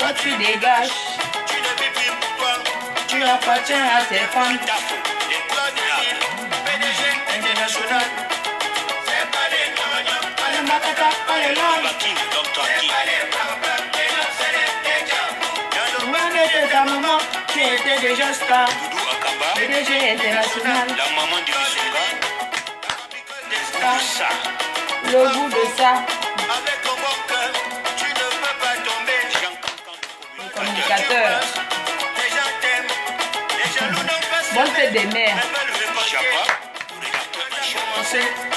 toi tu dégages. Tu ne vis plus pour toi. Tu appartiens à tes fans. Tafo, les clones, PDG international. C'est pas des gnognos, pas les Makata, pas les langues. Baking, Dr. King. Loin de ta maman, tu étais déjà star. Doudou Akamba, PDG international. la maman du Risunga. Ça, Le goût de ça. avec ton bon cœur, tu ne peux pas tomber. Jean Cancan, Le communicateur. Les gens t'aiment, les jaloux n'ont pas Bonne fête des mères. Chapa,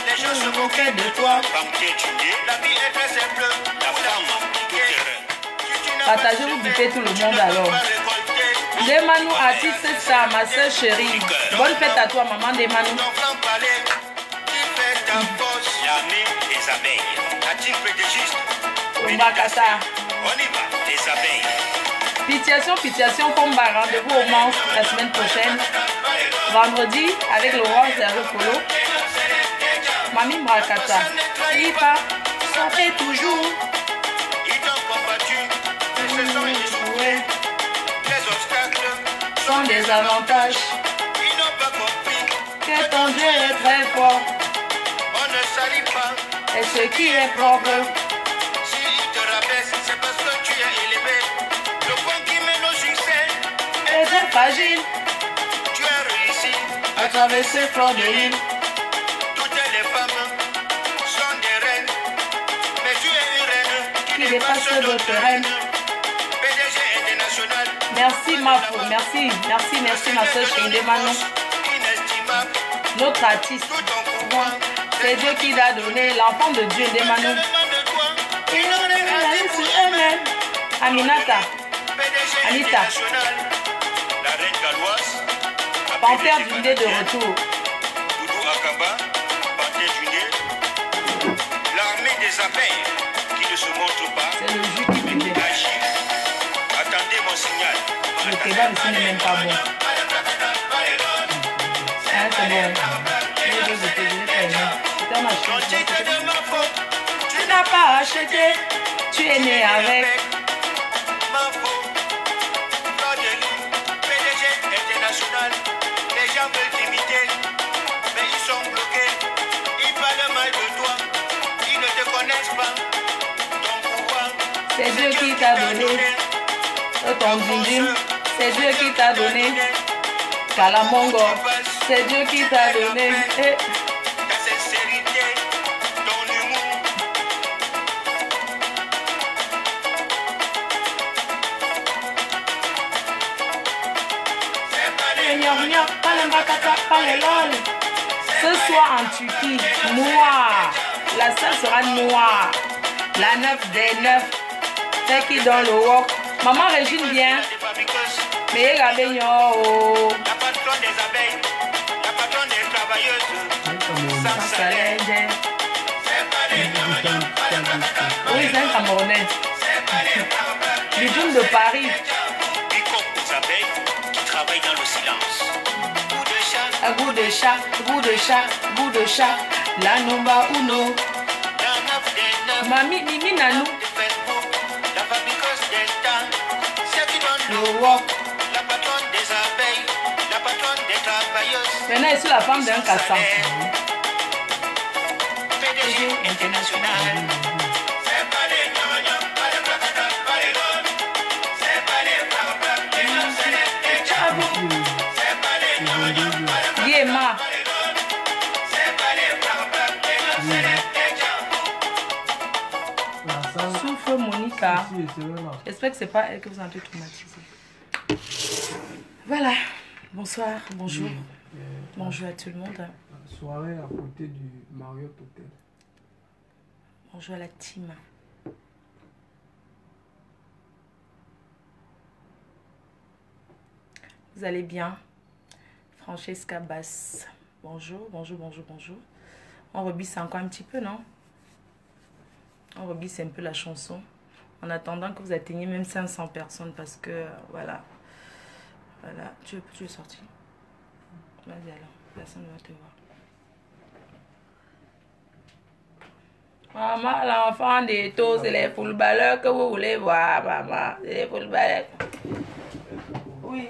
Les gens se moquaient de toi. Pamté Tundé, la vie est très simple. La femme, tout terrain. Partagez-vous bipez tout le monde alors. Demanou, artiste ça, ma soeur chérie. Bonne fête à toi, maman Demanou. L'armée des abeilles. La team pédégiste. Mbakata. On y va, les abeilles. Pitiation, combat. Rendez-vous au Mans la semaine prochaine. Vendredi, avec le roi Zéro Polo. Mami Mbakata. Ipa, ça fait toujours. Ils t'ont combattu, ils se sont échoués. Les obstacles Sont des avantages. ils n'ont pas compris. Que ton Dieu est très fort. On ne salit pas. Et ce qui est propre. S'ils te rabaissent, c'est parce que tu es élevé. Le point qui mène au succès, Et très fragile. tu as réussi. À traverser fleur de l'île. Toutes les femmes sont des reines. Mais tu es une reine qui dépasse d'autres reines. PDG international. Merci Mafo, merci ma soeur chérie Manon. Inestimable. Notre artiste, Tout ton pouvoir. c'est Dieu qui l'a donné, l'enfant de Dieu de Manon. Aminata, Anita. La reine galloise. Panthère du nez de retour. Doudou Akamba. Panthère du nez. L'armée des abeilles qui ne se montre pas. C'est le jus qui buvait. Agir. Attendez mon signal. Le kebab ici n'est même pas bon. Hein, c'est bon. Les deux étaient venus pas aimer. C'était ma Ton chose. titre de ma faute. Tu n'as pas acheté, tu es né avec. Ma faute. Fleur de lys. PDG international. Les gens veulent t'imiter. Mais ils sont bloqués. Ils parlent mal de toi. Ils ne te connaissent pas. Ton pouvoir. C'est Dieu qui t'a donné. Ton dim, c'est Dieu qui t'a donné. Kalamongo, c'est Dieu qui t'a donné. Eh. Ta sincérité, ton humour. C'est pas des Ce soir en Turquie, noir. La salle sera noire. La 9 des 9. C'est qui dans le walk. Maman Régine vient. fabriceuses. Mais regardez, yo. La patronne des abeilles. La patronne des travailleuses. Sans salaire. C'est pas des Oui, c'est un Camerounais. Du Djoum de Paris. Bicop aux abeilles qui travaillent dans le silence. Coup de chat. Un goût de chat, goût de chat, goût de chat. La Numba Uno. La 9 des 9. Mamie, Mimi Nanou. De Facebook. La fabriqueuse des stars. Celle qui donne le Le walk. La patronne des abeilles, la patronne des travailleuses. Maintenant, je suis la femme d'un cassant. PDG international. C'est pas les gnognos, pas les placatas, pas les gones. C'est pas les blablabla, les gens c'est les tchabous. C'est pas les gnognos, pas les Yéma. gones. C'est pas les blablabla, les gens c'est les tchabous. Souffle Monica. J'espère que c'est pas elle que vous avez traumatisé. Voilà. Bonsoir, bonjour. Bonjour à tout le monde. Soirée à côté du Marriott Hotel. Bonjour à la team. Vous allez bien? Francesca Bass. Bonjour, bonjour, bonjour, bonjour. On rebisse encore un petit peu, non? On rebisse un peu la chanson. En attendant que vous atteigniez même 500 personnes parce que, voilà. Voilà. Tu es sorti? Vas-y alors. Personne ne va te voir. Maman, l'enfant des taux, c'est les footballeurs que vous voulez voir, maman. C'est les footballeurs. Oui.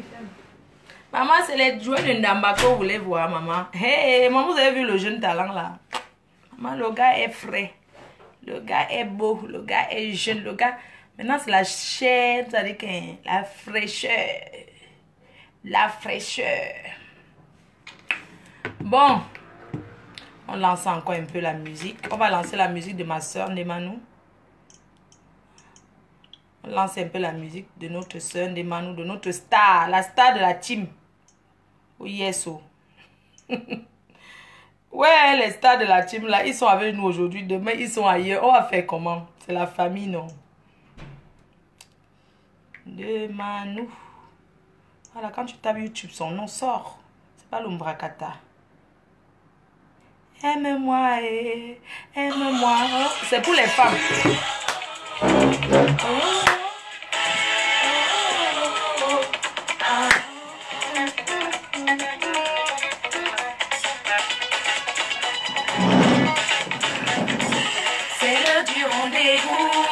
Maman, c'est les joueurs de Ndamba que vous voulez voir, maman. Hey, maman, vous avez vu le jeune talent là? Maman, le gars est frais. Le gars est beau. Le gars est jeune. Le gars... Maintenant, c'est la chair, c'est-à-dire que la fraîcheur. La fraîcheur. Bon. On lance encore un peu la musique. On va lancer la musique de ma soeur Ndemanou. On lance un peu la musique de notre soeur Ndemanou, de notre star, la star de la team. Oui, yes, oh. Ouais, les stars de la team là, ils sont avec nous aujourd'hui. Demain, ils sont ailleurs. On va faire comment? C'est la famille, non? Ndemanou. Voilà, quand tu tapes YouTube, son nom sort. C'est pas l'Umbrakata. Aime-moi, aime-moi. C'est pour les femmes. C'est l'heure du rendez-vous.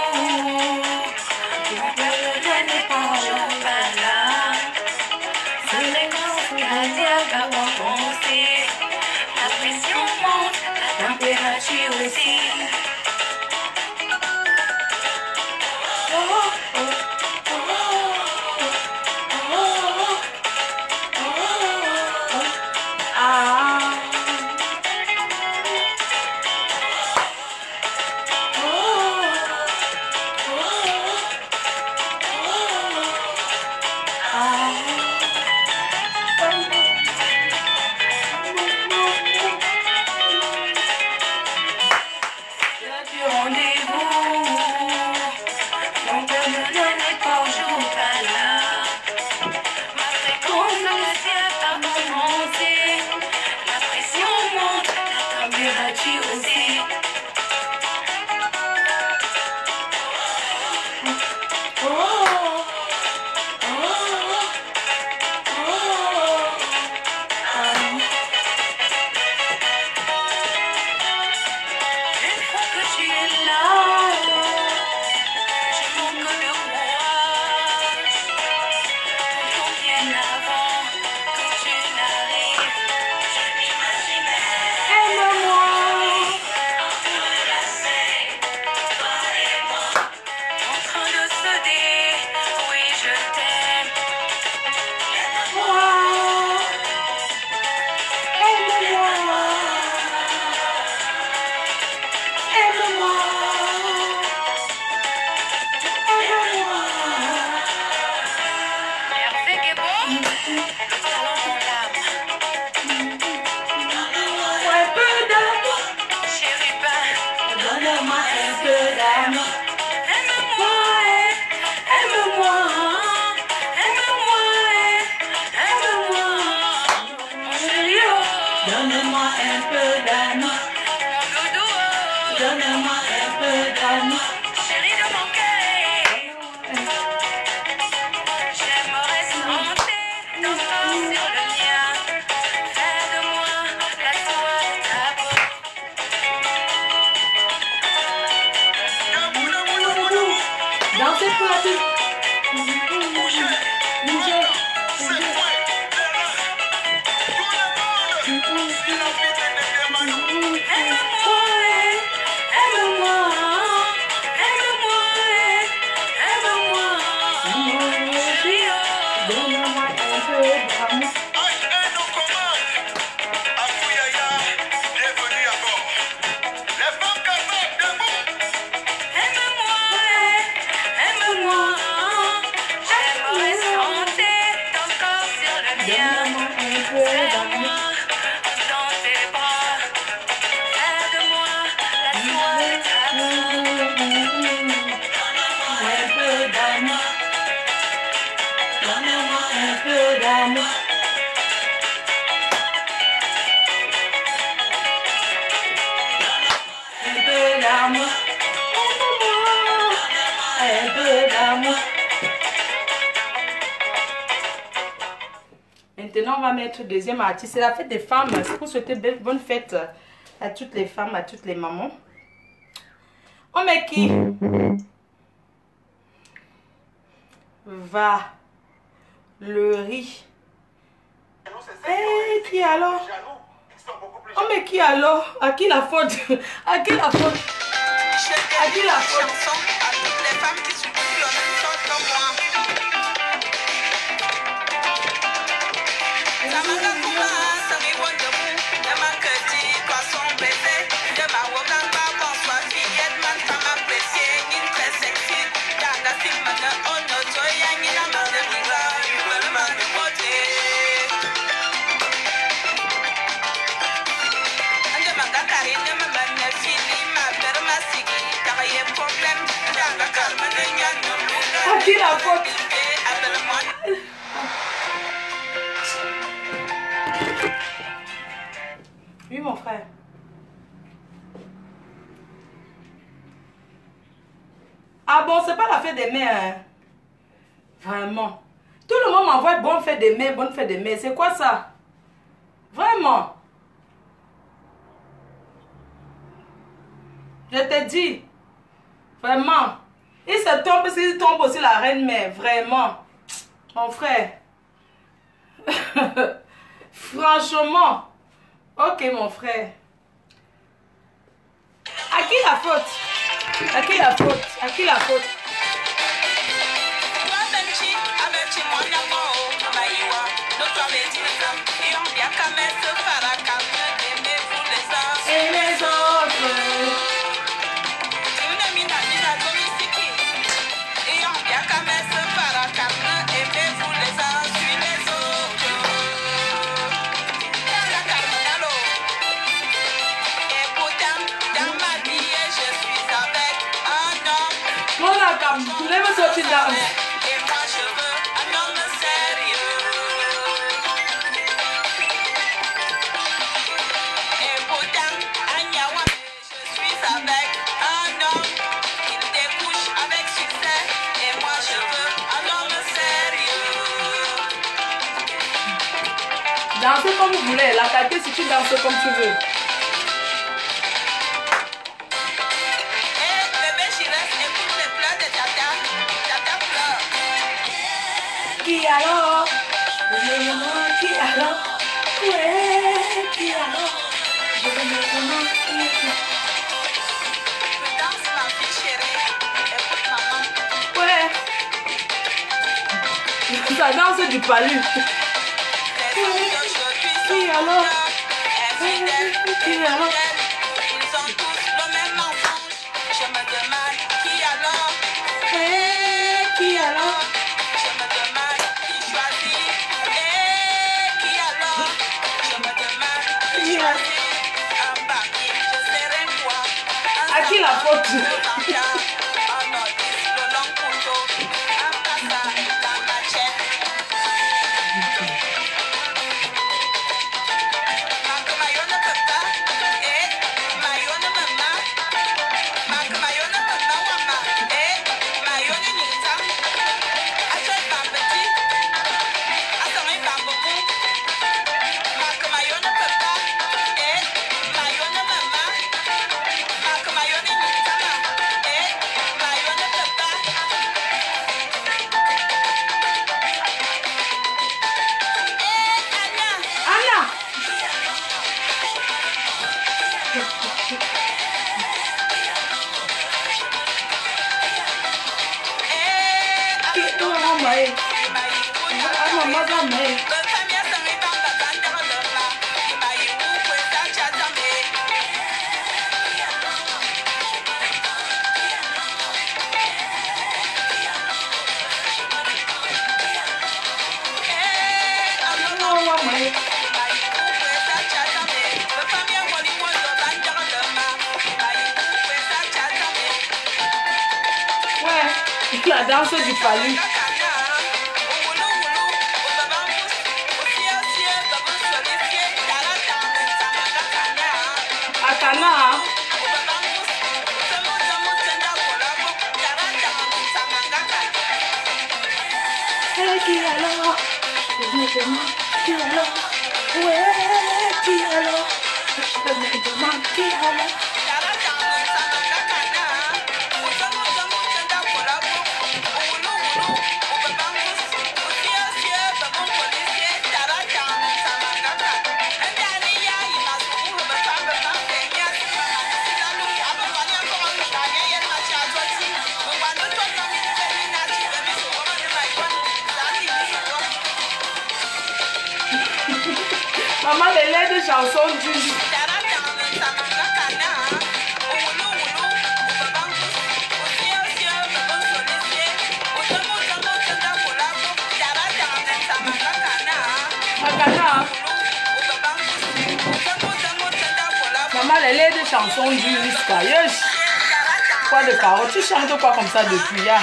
Maintenant, on va mettre deuxième artiste. C'est la fête des femmes. C'est pour souhaiter bonne fête à toutes les femmes, à toutes les mamans. On met qui? Va. Le riz. Eh, qui alors? Oh mais qui alors? À qui la faute? À qui la faute? À qui la faute? À toutes les femmes qui souffrent le même sort comme moi. Samanga kuma, sami wondebu, de ma keti, poisson baiser, de ma wogamba, bonsoir fillette, man femme appréciée, une très sexy, dans la film de Onoto, yangi la main de Mila, une main de beauté. À qui la faute? Oui, mon frère. Ah bon, c'est pas la fête des mères. Hein? Vraiment. Tout le monde m'envoie bonne fête des mères, bonne fête des mères. C'est quoi ça? Vraiment. Je te dis. Vraiment. Il se trompe parce qu'il trompe aussi la reine mère. Vraiment. Mon frère. Franchement. Ok, mon frère. À qui la faute? À qui la faute? À qui la faute? Et les autres. Never touch it down. Et moi je veux un homme sérieux. Et pourtant, Agnawa, je suis avec un homme. Il découche avec succès. Et moi je veux un homme sérieux. Dansez comme vous voulez. La qualité, si tu danses comme tu veux. Qui alors? Qui alors? Ouais, qui alors? Je veux me demander qui alors? Danse ma fille chérie, écoute maman. Ouais. Ça danse du palu. Qui alors? Qui alors? Ils ont tous le même mensonge. Je me demande qui alors? Qui alors? Je me demande qui choisit. Qui alors? Je me demande qui choisit. Un papier, je sais rien quoi. À qui la faute? Un notice, le long couteau. Un passage dans ma chaîne. Mayo ne peut pas. Mayo ne me mat. Mayo ne peut pas. Wama. Mayo ne n'y tam. Achète pas petit. Attends, pas beaucoup. Mayo ne peut pas. Mayo ne me mat. Mayo ne n'y tam. Mayo ne peut pas. Anna! Ouais, la danse du palu. Akana. Qui alors? Je me demande qui alors? Ouais, qui alors? Je me demande qui alors? Maman, les lettres de chansons du... Maman, les lettres de chansons du jusqu'à... Quoi de carotte? Tu chantes quoi comme ça depuis hier?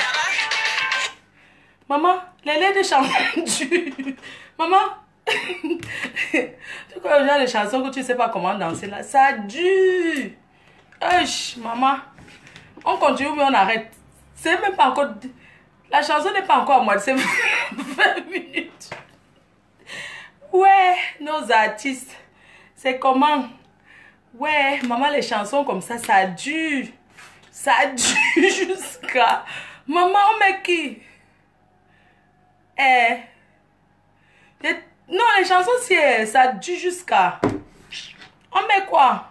Maman, les lettres de chansons du... Maman, tu connais le genre de chansons que tu ne sais pas comment danser là? Ça dure. Maman, on continue ou on arrête? C'est même pas encore... La chanson n'est pas encore à moi, c'est 20 minutes. Ouais, nos artistes, c'est comment? Ouais, maman, les chansons comme ça dure. Ça dure jusqu'à... Maman, on met qui? Non, les chansons, ça dure jusqu'à... On met quoi?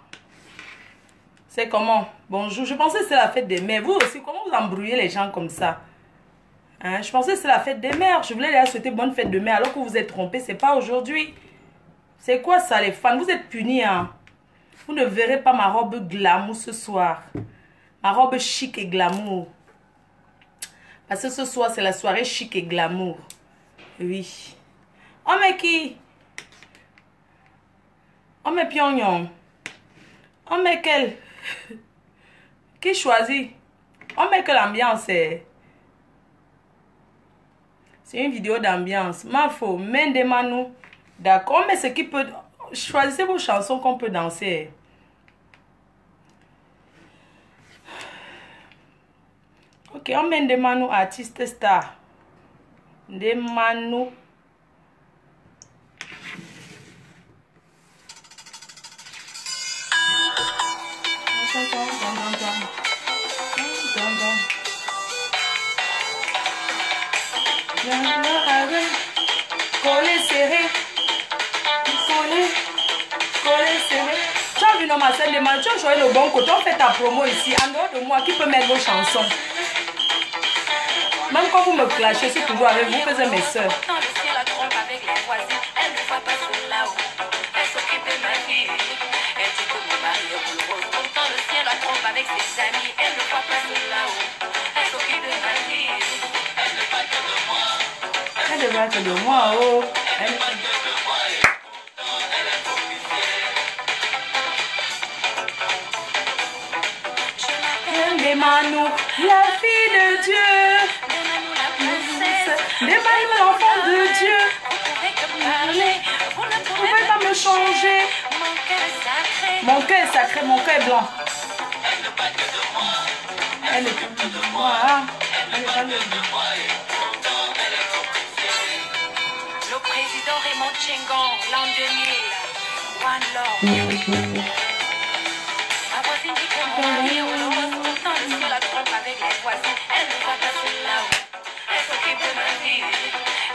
C'est comment? Bonjour, je pensais que c'est la fête des mères. Vous aussi, comment vous embrouillez les gens comme ça? Hein? Je pensais que c'est la fête des mères. Je voulais leur souhaiter bonne fête de mère alors que vous êtes trompés. C'est pas aujourd'hui. C'est quoi ça, les fans? Vous êtes punis, hein? Vous ne verrez pas ma robe glamour ce soir. Ma robe chic et glamour. Parce que ce soir, c'est la soirée chic et glamour. Oui. On met qui? On met Pyongyang. On met quel? Qui choisit? On met que l'ambiance est... C'est une vidéo d'ambiance. Ma faux, main de Manu. D'accord, mais ce qui peut... Choisissez vos chansons qu'on peut danser. Ok, on met de Manu, artiste star. De Manu. Coller serré. Coller serré. Tu as vu non ma scène de man, tu as joué le bon côté, on fait ta promo ici. En dehors de moi, qui peut mettre vos chansons? Même quand vous me clashez, je suis toujours avec vous, que mes soeurs. Avec ses amis, elle ne voit pas de là-haut. Elle s'occupe de ma vie. Elle ne parle que de moi. Elle ne parle que de moi, oh. Elle ne parle que de moi et pourtant elle est officielle. Je m'appelle Desmanou, la fille de Dieu. Desmanou, la princesse. Desmanou, l'enfant de Dieu. Vous pouvez que parler, vous ne pouvez pas me changer. Mon cœur est sacré. Mon cœur est sacré, mon cœur est blanc. Elle ne parle que de moi. Elle ne parle que de moi et pourtant elle est officielle. Le président Raymond Tchengon, l'an 2000. One love. Ma voisine dit que mon mari est heureuse. Pourtant le ciel la trompe avec les voisines. Elle ne voit pas cela. Elle s'occupe de ma vie.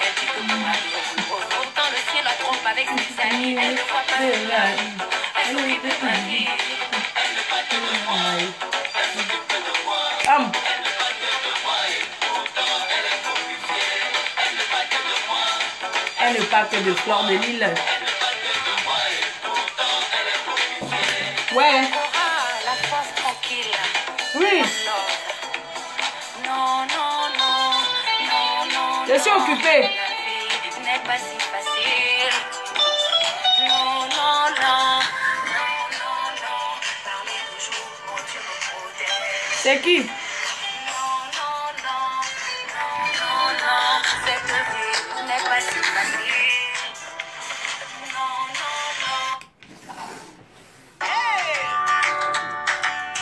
Elle dit que mon mari est heureuse. Pourtant le ciel la trompe avec ses amis. Elle ne voit pas cela. Elle s'occupe de ma vie. Elle ne parle que de moi. Elle s'occupe que de moi. Elle ne parle que de moi et pourtant elle est officielle. Elle ne parle que de moi. Elle ne parle que de fleurs de l'île. Elle ne parle que de moi et pourtant elle est officielle. Ouais. La force tranquille. Oui. Non, non, non, non, non. Je suis occupée. La vie n'est pas si facile. Non, non, non. Non, non, non. Parlez toujours, mon Dieu me protège. C'est qui? Non, non, non. Non, non, non. Cette vie n'est pas si facile. Non, non, non.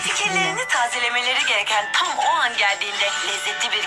Fikirlerini tazelemeleri gereken tam o an geldiğinde lezzetli bir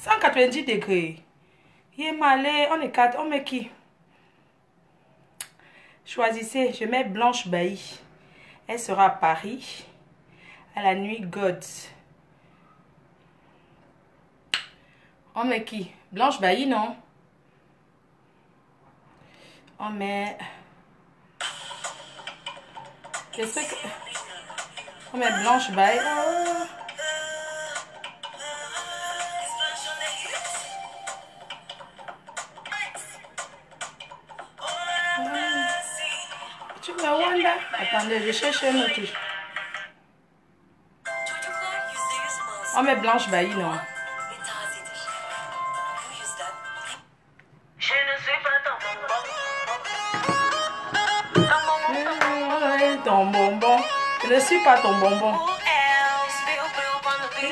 190 degrés. Il est malé. On est 4. On met qui? Choisissez. Je mets Blanche Bailly. Elle sera à Paris. À la nuit, God. On met qui? Blanche Bailly, non? On met... Je sais que... On met Blanche Bailly. Oh. Tu me Wanda? Attendez, je cherche un autre. On met Blanche Bailly, non? Ton bonbon. Je ne suis pas ton bonbon.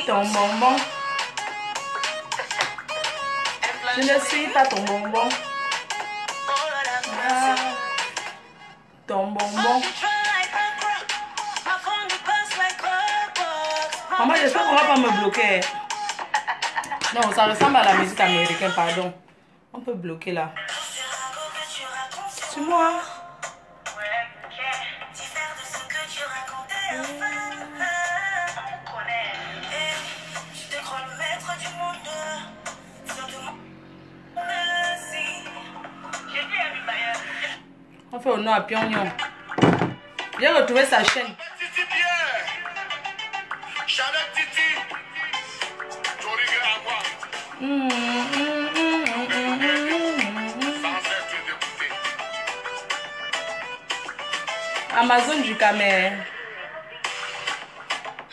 Ton bonbon. Je ne suis pas ton bonbon. Ah, ton bonbon. Maman, j'espère qu'on va pas me bloquer. Non, ça ressemble à la musique américaine, pardon. On peut bloquer là. C'est moi. On fait honneur à Pyongyang. J'ai retrouvé sa chaîne. Titi Pierre, Chanel Titi, Torigé Agua, sans être dégoûté. Amazon du Camer.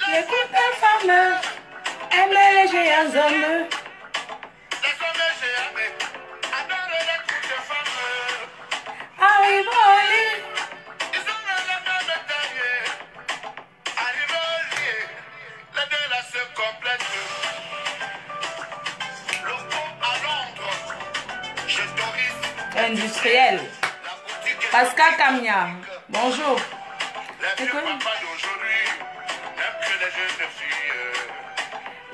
L'écoute des femmes, aimer les géants hommes. Les hommes géants, adorent les coups de femmes. Arrive au lit. Ils ont les mêmes tailles. Arrivés au lit, les deux là se complètent. Locaux à Londres, chez Doris, Industriel. la boutique est Pascal Camia. Bonjour. les vieux quoi? papas d'aujourd'hui, même que les jeunes filles.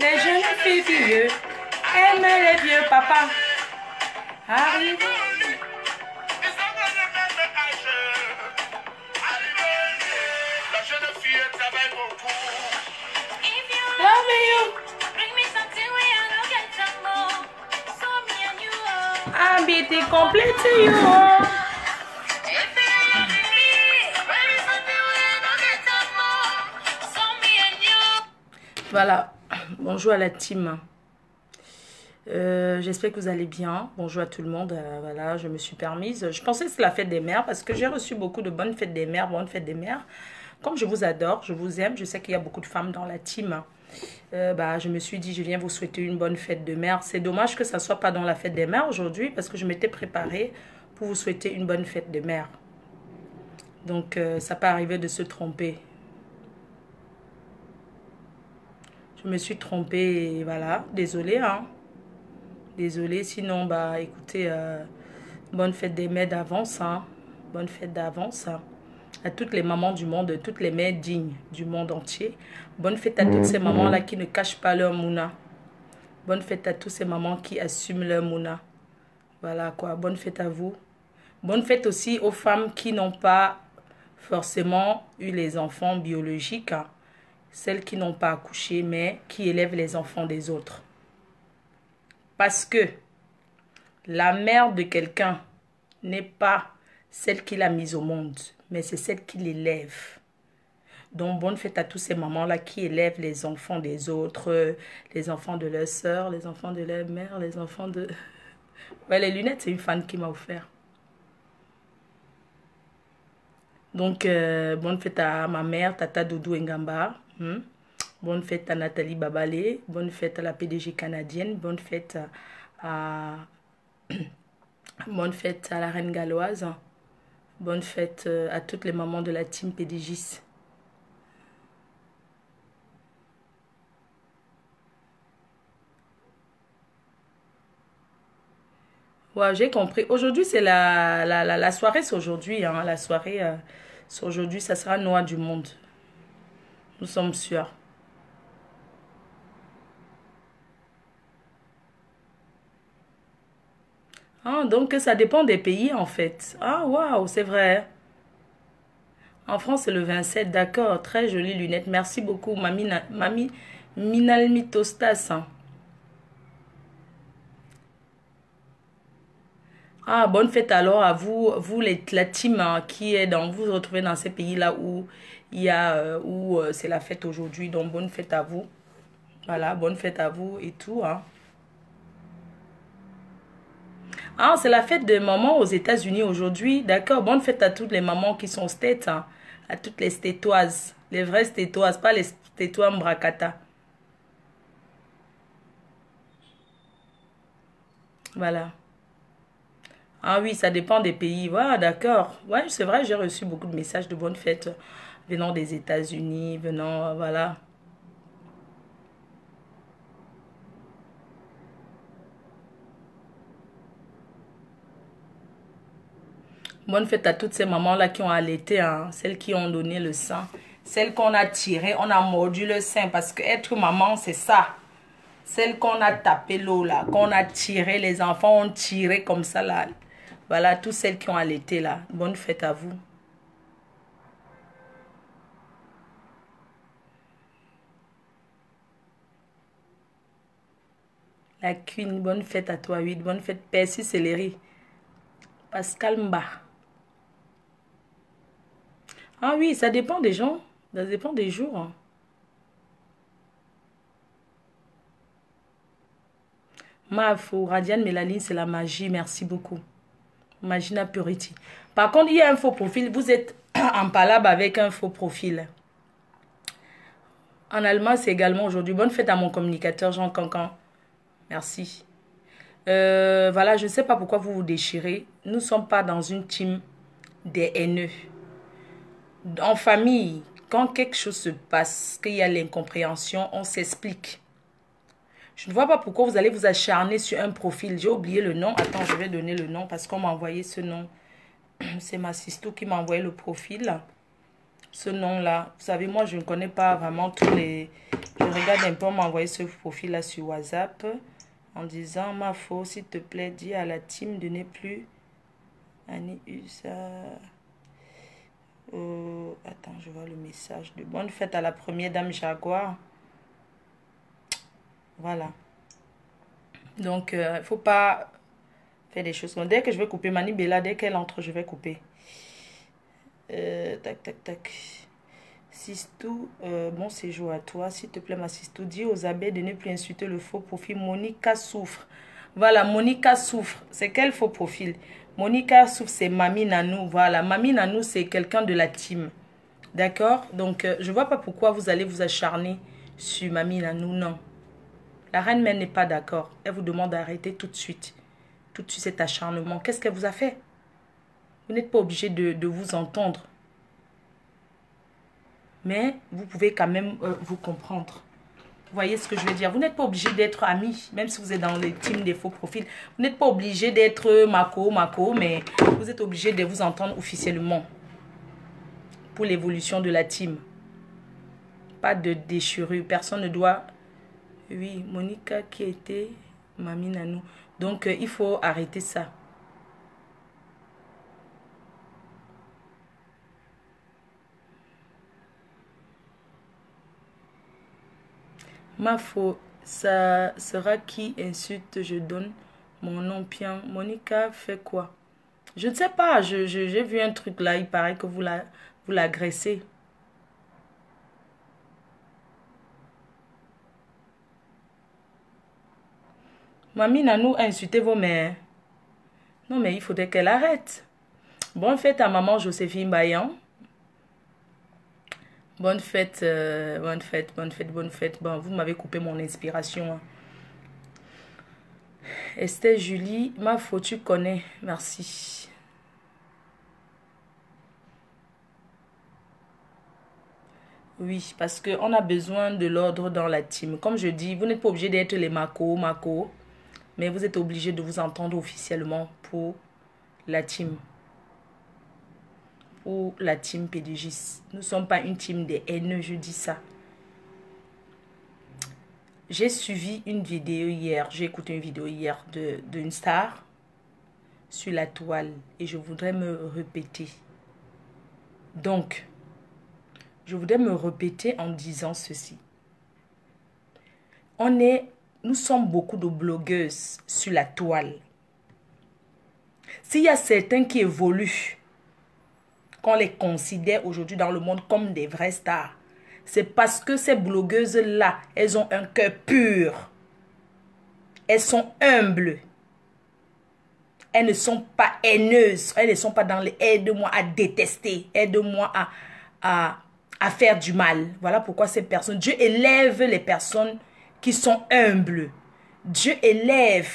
Les jeunes filles vieux aiment les vieux papas. Arrive. Ils ont le même âge. Arrivés au lit, la jeune fille travaille beaucoup. Love you. I'm beauty complete to you. Voilà. Bonjour à la team. J'espère que vous allez bien. Bonjour à tout le monde. Voilà, je me suis permise. Je pensais que c'est la fête des mères parce que j'ai reçu beaucoup de bonnes fêtes des mères. Bonne fête des mères. Comme je vous adore, je vous aime. Je sais qu'il y a beaucoup de femmes dans la team. Je me suis dit, je viens vous souhaiter une bonne fête de mère. C'est dommage que ça ne soit pas dans la fête des mères aujourd'hui parce que je m'étais préparée pour vous souhaiter une bonne fête de mère. Donc, ça peut arriver de se tromper. Je me suis trompée et voilà. Désolée, hein. Désolée. Sinon, écoutez, bonne fête des mères d'avance, hein. Bonne fête d'avance, hein. À toutes les mamans du monde, toutes les mères dignes du monde entier. Bonne fête à toutes ces mamans-là qui ne cachent pas leur mouna. Bonne fête à toutes ces mamans qui assument leur mouna. Voilà quoi, bonne fête à vous. Bonne fête aussi aux femmes qui n'ont pas forcément eu les enfants biologiques. Hein. Celles qui n'ont pas accouché, mais qui élèvent les enfants des autres. Parce que la mère de quelqu'un n'est pas celle qui l'a mise au monde, mais c'est celle qui l'élève. Donc, bonne fête à tous ces mamans-là qui élèvent les enfants des autres, les enfants de leurs sœurs, les enfants de leur mère, les enfants de... Ouais, les lunettes, c'est une fan qui m'a offert. Donc, bonne fête à ma mère, Tata Doudou Ngamba. Bonne fête à Nathalie Babalé. Bonne fête à la PDG canadienne. Bonne fête à... bonne fête à la Reine Galloise. Bonne fête à toutes les mamans de la team PDGis. Ouais, j'ai compris. Aujourd'hui, c'est la soirée, c'est aujourd'hui. Hein. La soirée, c'est aujourd'hui. Ça sera Noix du monde. Nous sommes sûrs. Ah, donc ça dépend des pays en fait. Ah, waouh, c'est vrai. En France, c'est le 27, d'accord. Très jolie lunette. Merci beaucoup, Mamie Minalmitostas. Ah, bonne fête alors à vous, la team qui est dans, vous vous retrouvez dans ces pays-là où il y a, c'est la fête aujourd'hui. Donc, bonne fête à vous. Voilà, bonne fête à vous et tout, hein. Ah, c'est la fête de maman aux États-Unis aujourd'hui. D'accord, bonne fête à toutes les mamans qui sont States, hein. À toutes les stétoises. Les vraies stétoises, pas les stétois mbracata. Voilà. Ah oui, ça dépend des pays. Voilà, d'accord. Ouais, c'est vrai, j'ai reçu beaucoup de messages de bonne fête venant des États-Unis, venant, voilà. Bonne fête à toutes ces mamans-là qui ont allaité, hein, celles qui ont donné le sang, celles qu'on a tirées, on a mordu le sein parce que être maman, c'est ça. Celles qu'on a tapé l'eau là, qu'on a tiré, les enfants ont tiré comme ça là. Voilà, toutes celles qui ont allaité là. Bonne fête à vous. La Queen, bonne fête à toi, 8. Bonne fête, Percy Céleri. Pascal Mba. Ah oui, ça dépend des gens. Ça dépend des jours, hein. Mafo, Radiane Mélaline, c'est la magie. Merci beaucoup. Magina Purity. Par contre, il y a un faux profil. Vous êtes en palabre avec un faux profil. En allemand, c'est également aujourd'hui. Bonne fête à mon communicateur Jean Cancan. Merci. Voilà, je ne sais pas pourquoi vous vous déchirez. Nous ne sommes pas dans une team des haineux. En famille, quand quelque chose se passe, qu'il y a l'incompréhension, on s'explique. Je ne vois pas pourquoi vous allez vous acharner sur un profil. J'ai oublié le nom. Attends, je vais donner le nom parce qu'on m'a envoyé ce nom. C'est ma sister qui m'a envoyé le profil. Ce nom-là. Vous savez, moi, je ne connais pas vraiment tous les... Je regarde un peu, on m'a envoyé ce profil-là sur WhatsApp. En disant, ma faux, s'il te plaît, dis à la team de ne plus... Annie Usa... attends, je vois le message de bonne fête à la première dame Jaguar. Voilà. Donc, il ne faut pas faire des choses. Donc, dès que je vais couper Mani Bella, dès qu'elle entre, je vais couper. Tac, tac, tac. Sistou, bon séjour à toi. S'il te plaît, ma Sistou, dis aux abeilles de ne plus insulter le faux profil. Monica souffre. Voilà, Monica souffre. C'est quel faux profil? Monica souffre, c'est Mamie Nanou. Voilà, Mamie Nanou, c'est quelqu'un de la team. D'accord? Donc, je ne vois pas pourquoi vous allez vous acharner sur Mamie Nanou. Non. La reine mère n'est pas d'accord. Elle vous demande d'arrêter tout de suite. Tout de suite cet acharnement. Qu'est-ce qu'elle vous a fait? Vous n'êtes pas obligé de vous entendre. Mais vous pouvez quand même vous comprendre. Vous voyez ce que je veux dire? Vous n'êtes pas obligé d'être amis, même si vous êtes dans les teams des faux profils. Vous n'êtes pas obligé d'être Mako, mais vous êtes obligé de vous entendre officiellement. Pour l'évolution de la team. Pas de déchirure. Personne ne doit... Oui, Monica qui était Mamie Nanou. Donc, il faut arrêter ça. Ma faute, ça sera qui insulte, je donne mon nom bien. Monica fait quoi? Je ne sais pas, j'ai vu un truc là, il paraît que vous l'agressez. Mamie Nanou a insulté vos mères. Non, mais il faudrait qu'elle arrête. Bonne fête à maman Joséphine Bayan. Bonne fête, bonne fête, bonne fête, bonne fête. Bon, vous m'avez coupé mon inspiration. Hein. Esther Julie, ma faute, tu connais. Merci. Oui, parce qu'on a besoin de l'ordre dans la team. Comme je dis, vous n'êtes pas obligé d'être les Mako. Mais vous êtes obligé de vous entendre officiellement pour la team. Pour la team PDGIS. Nous ne sommes pas une team des haineux, je dis ça. J'ai suivi une vidéo hier. J'ai écouté une vidéo hier d'une star. sur la toile et je voudrais me répéter. Donc, je voudrais me répéter en disant ceci. Nous sommes beaucoup de blogueuses sur la toile. S'il y a certains qui évoluent, qu'on les considère aujourd'hui dans le monde comme des vraies stars, c'est parce que ces blogueuses-là, elles ont un cœur pur. Elles sont humbles. Elles ne sont pas haineuses. Elles ne sont pas dans les « aide-moi à détester »,« aide-moi à faire du mal ». Voilà pourquoi ces personnes, Dieu élève les personnes qui sont humbles. Dieu élève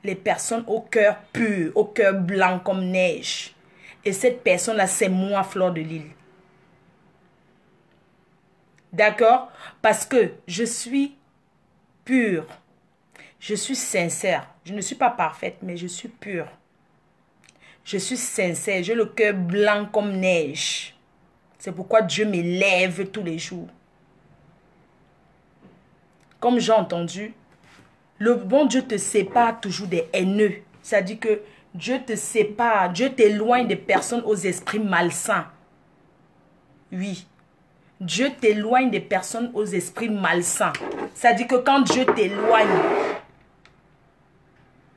les personnes au cœur pur, au cœur blanc comme neige. Et cette personne-là, c'est moi, Fleur de Lys. D'accord? Parce que je suis pure. Je suis sincère. Je ne suis pas parfaite, mais je suis pure. Je suis sincère. J'ai le cœur blanc comme neige. C'est pourquoi Dieu m'élève tous les jours. Comme j'ai entendu, le bon Dieu te sépare toujours des haineux. C'est-à-dire que Dieu te sépare, Dieu t'éloigne des personnes aux esprits malsains. Oui. Dieu t'éloigne des personnes aux esprits malsains. C'est-à-dire que quand Dieu t'éloigne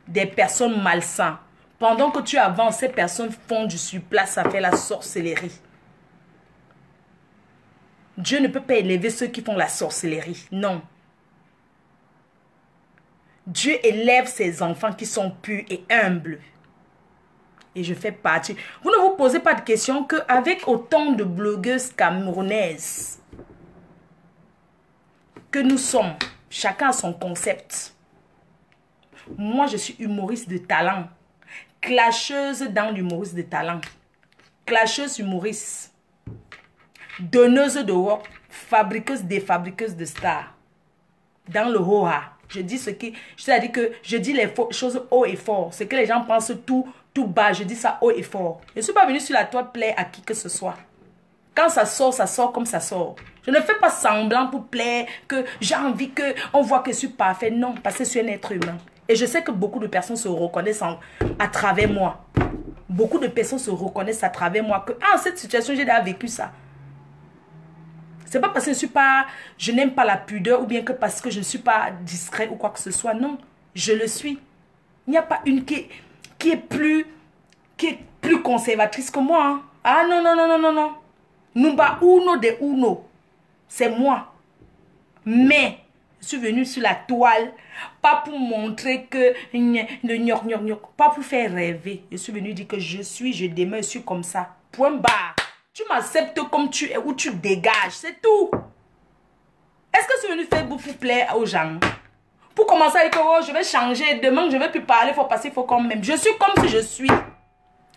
des personnes malsaines, pendant que tu avances, ces personnes font du surplace, ça fait la sorcellerie. Dieu ne peut pas élever ceux qui font la sorcellerie. Non. Dieu élève ses enfants qui sont purs et humbles. Et je fais partie. Vous ne vous posez pas de question qu'avec autant de blogueuses camerounaises que nous sommes, chacun a son concept. Moi, je suis humoriste de talent. Clasheuse dans l'humoriste de talent. Clasheuse humoriste. Donneuse de work. Fabriqueuse, défabriqueuse de stars. Dans le ho-ha. Je dis ce qui... C'est-à-dire que je dis les choses haut et fort. Ce que les gens pensent tout bas. Je dis ça haut et fort. Je ne suis pas venue sur la toile plaire à qui que ce soit. Quand ça sort comme ça sort. Je ne fais pas semblant pour plaire, que j'ai envie qu'on voit que je suis parfait. Non, parce que je suis un être humain. Et je sais que beaucoup de personnes se reconnaissent à travers moi. Beaucoup de personnes se reconnaissent à travers moi. Que, cette situation, j'ai déjà vécu ça. C'est pas parce que je n'aime pas la pudeur ou bien que parce que je ne suis pas discret ou quoi que ce soit. Non, je le suis. Il n'y a pas une qui est plus conservatrice que moi. Hein. Ah non, non, non, non, non, non. Numba uno de uno. C'est moi. Mais, je suis venue sur la toile, pas pour montrer que pas pour faire rêver. Je suis venue dire que je demeure, je suis comme ça. Point barre. Tu m'acceptes comme tu es ou tu dégages, c'est tout. Est-ce que je suis venue faire pour plaire aux gens? Pour commencer avec, oh, je vais changer, demain je ne vais plus parler, il faut passer, il faut quand même. Je suis comme si je suis.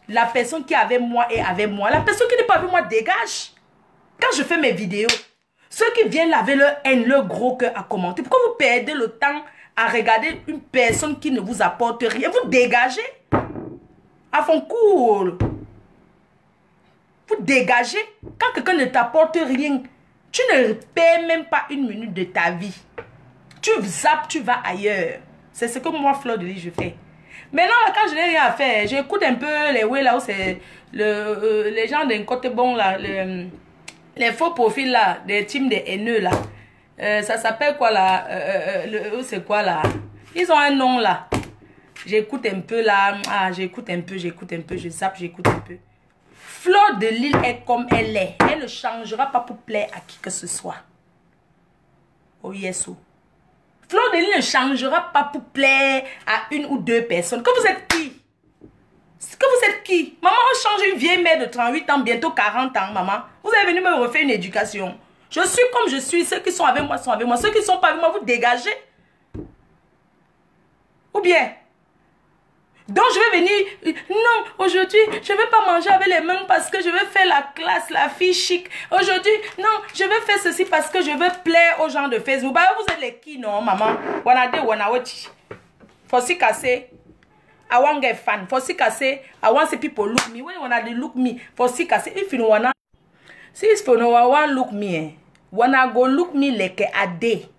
La personne qui est avec moi est avec moi. La personne qui n'est pas avec moi dégage. Quand je fais mes vidéos, ceux qui viennent laver leur haine, leur gros cœur à commenter, pourquoi vous perdez le temps à regarder une personne qui ne vous apporte rien? Vous dégagez. À fond cool. Vous dégagez. Quand quelqu'un ne t'apporte rien, tu ne perds même pas une minute de ta vie. Tu zappes, tu vas ailleurs. C'est ce que moi, Fleur de Lys, je fais. Maintenant, quand je n'ai rien à faire, j'écoute un peu les ouais là où c'est les gens d'un côté bon là, les faux profils là, des teams des haineux là. Ça s'appelle quoi là? C'est quoi là? Ils ont un nom là. J'écoute un peu là. Ah, j'écoute un peu, je zappe, j'écoute un peu. Fleur de Lys est comme elle est. Elle ne changera pas pour plaire à qui que ce soit. Oh yes, oh. Fleur de Lys ne changera pas pour plaire à une ou deux personnes. Que vous êtes qui? Que vous êtes qui? Maman, on change une vieille mère de 38 ans, bientôt 40 ans, maman. Vous êtes venu me refaire une éducation. Je suis comme je suis. Ceux qui sont avec moi sont avec moi. Ceux qui ne sont pas avec moi, vous dégagez. Ou bien... Donc je vais venir, non, aujourd'hui, je ne vais pas manger avec les mains parce que je veux faire la classe, la fille chic. Aujourd'hui, non, je vais faire ceci parce que je veux plaire aux gens de Facebook. Bah, vous êtes les qui, non, maman? Wanade, wanawati. For si casser, I want get fan. For si casser, I want see people look me. When you wanna look me, for si casser, if you wanna, see if you know want look me, wanna go look me like a day.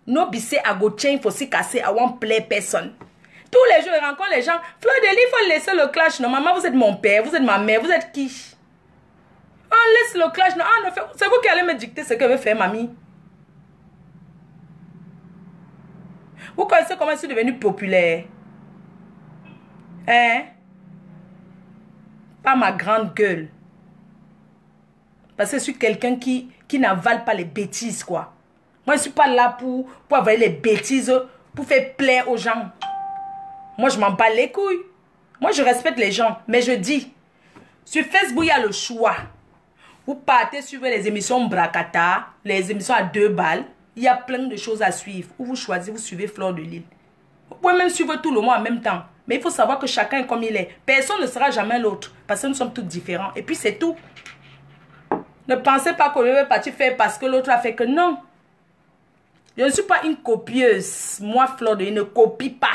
No be say I go change for si casser, I want play person. Tous les jours, je rencontre les gens. Fleur de Lys, il faut laisser le clash. Non, maman, vous êtes mon père, vous êtes ma mère, vous êtes qui? On laisse le clash. Non, c'est vous qui allez me dicter ce que veut faire, mamie. Vous connaissez comment je suis devenue populaire? Hein? Pas ma grande gueule. Parce que je suis quelqu'un qui n'avale pas les bêtises, quoi. Moi, je ne suis pas là pour avaler les bêtises, pour faire plaisir aux gens. Moi, je m'en bats les couilles. Moi, je respecte les gens. Mais je dis, sur Facebook, il y a le choix. Vous partez suivre les émissions Bracata, les émissions à 2 balles. Il y a plein de choses à suivre. Ou vous choisissez, vous suivez Fleur de Lys. Vous pouvez même suivre tout le monde en même temps. Mais il faut savoir que chacun est comme il est. Personne ne sera jamais l'autre. Parce que nous sommes tous différents. Et puis c'est tout. Ne pensez pas qu'on veut partir faire parce que l'autre a fait que non. Je ne suis pas une copieuse. Moi, Fleur de Lys, ne copie pas.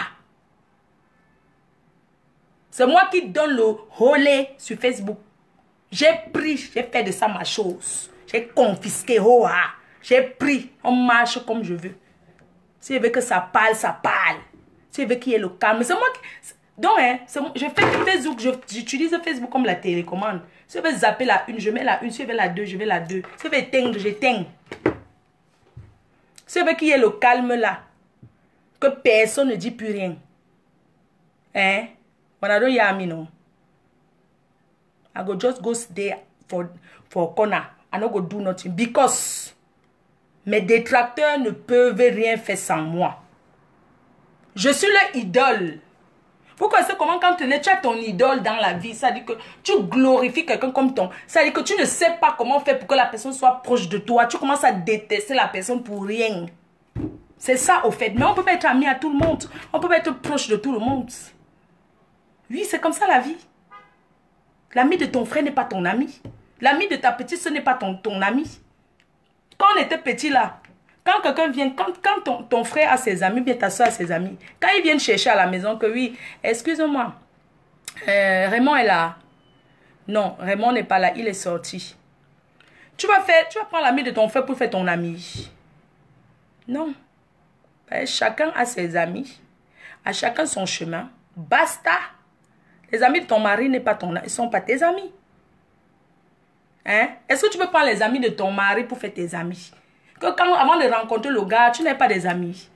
C'est moi qui donne le holé sur Facebook. J'ai pris, j'ai fait de ça ma chose. J'ai confisqué, j'ai pris, on marche comme je veux. Si je veux que ça parle, ça parle. Si je veux qu'il y ait le calme, c'est moi qui... Donc, hein, je fais Facebook, j'utilise Facebook comme la télécommande. Si je veux zapper la une, je mets la une. Si je veux la deux, je vais la deux. Si je veux éteindre, j'éteins. Si je veux qu'il y ait le calme là, que personne ne dit plus rien. Hein? When I don't hear me, no. I go just go stay for a corner. I no go do nothing. Because mes détracteurs ne peuvent rien faire sans moi. Je suis leur idole. Vous connaissez comment quand tu as ton idole dans la vie, ça dit que tu glorifies quelqu'un comme ton... Ça dit que tu ne sais pas comment faire pour que la personne soit proche de toi. Tu commences à détester la personne pour rien. C'est ça au fait. Mais on ne peut pas être ami à tout le monde. On ne peut pas être proche de tout le monde. Oui, c'est comme ça la vie. L'ami de ton frère n'est pas ton ami. L'ami de ta petite soeur n'est pas ton ami. Quand on était petit là, quand quelqu'un vient, quand ton frère a ses amis, bien ta soeur a ses amis, quand ils viennent chercher à la maison que oui, excuse-moi, Raymond est là. Non, Raymond n'est pas là, il est sorti. Tu vas prendre l'ami de ton frère pour faire ton ami. Non. Chacun a ses amis. À chacun son chemin. Basta. Les amis de ton mari ne sont pas tes amis. Hein? Est-ce que tu peux prendre les amis de ton mari pour faire tes amis? Que avant de rencontrer le gars, tu n'es pas des amis.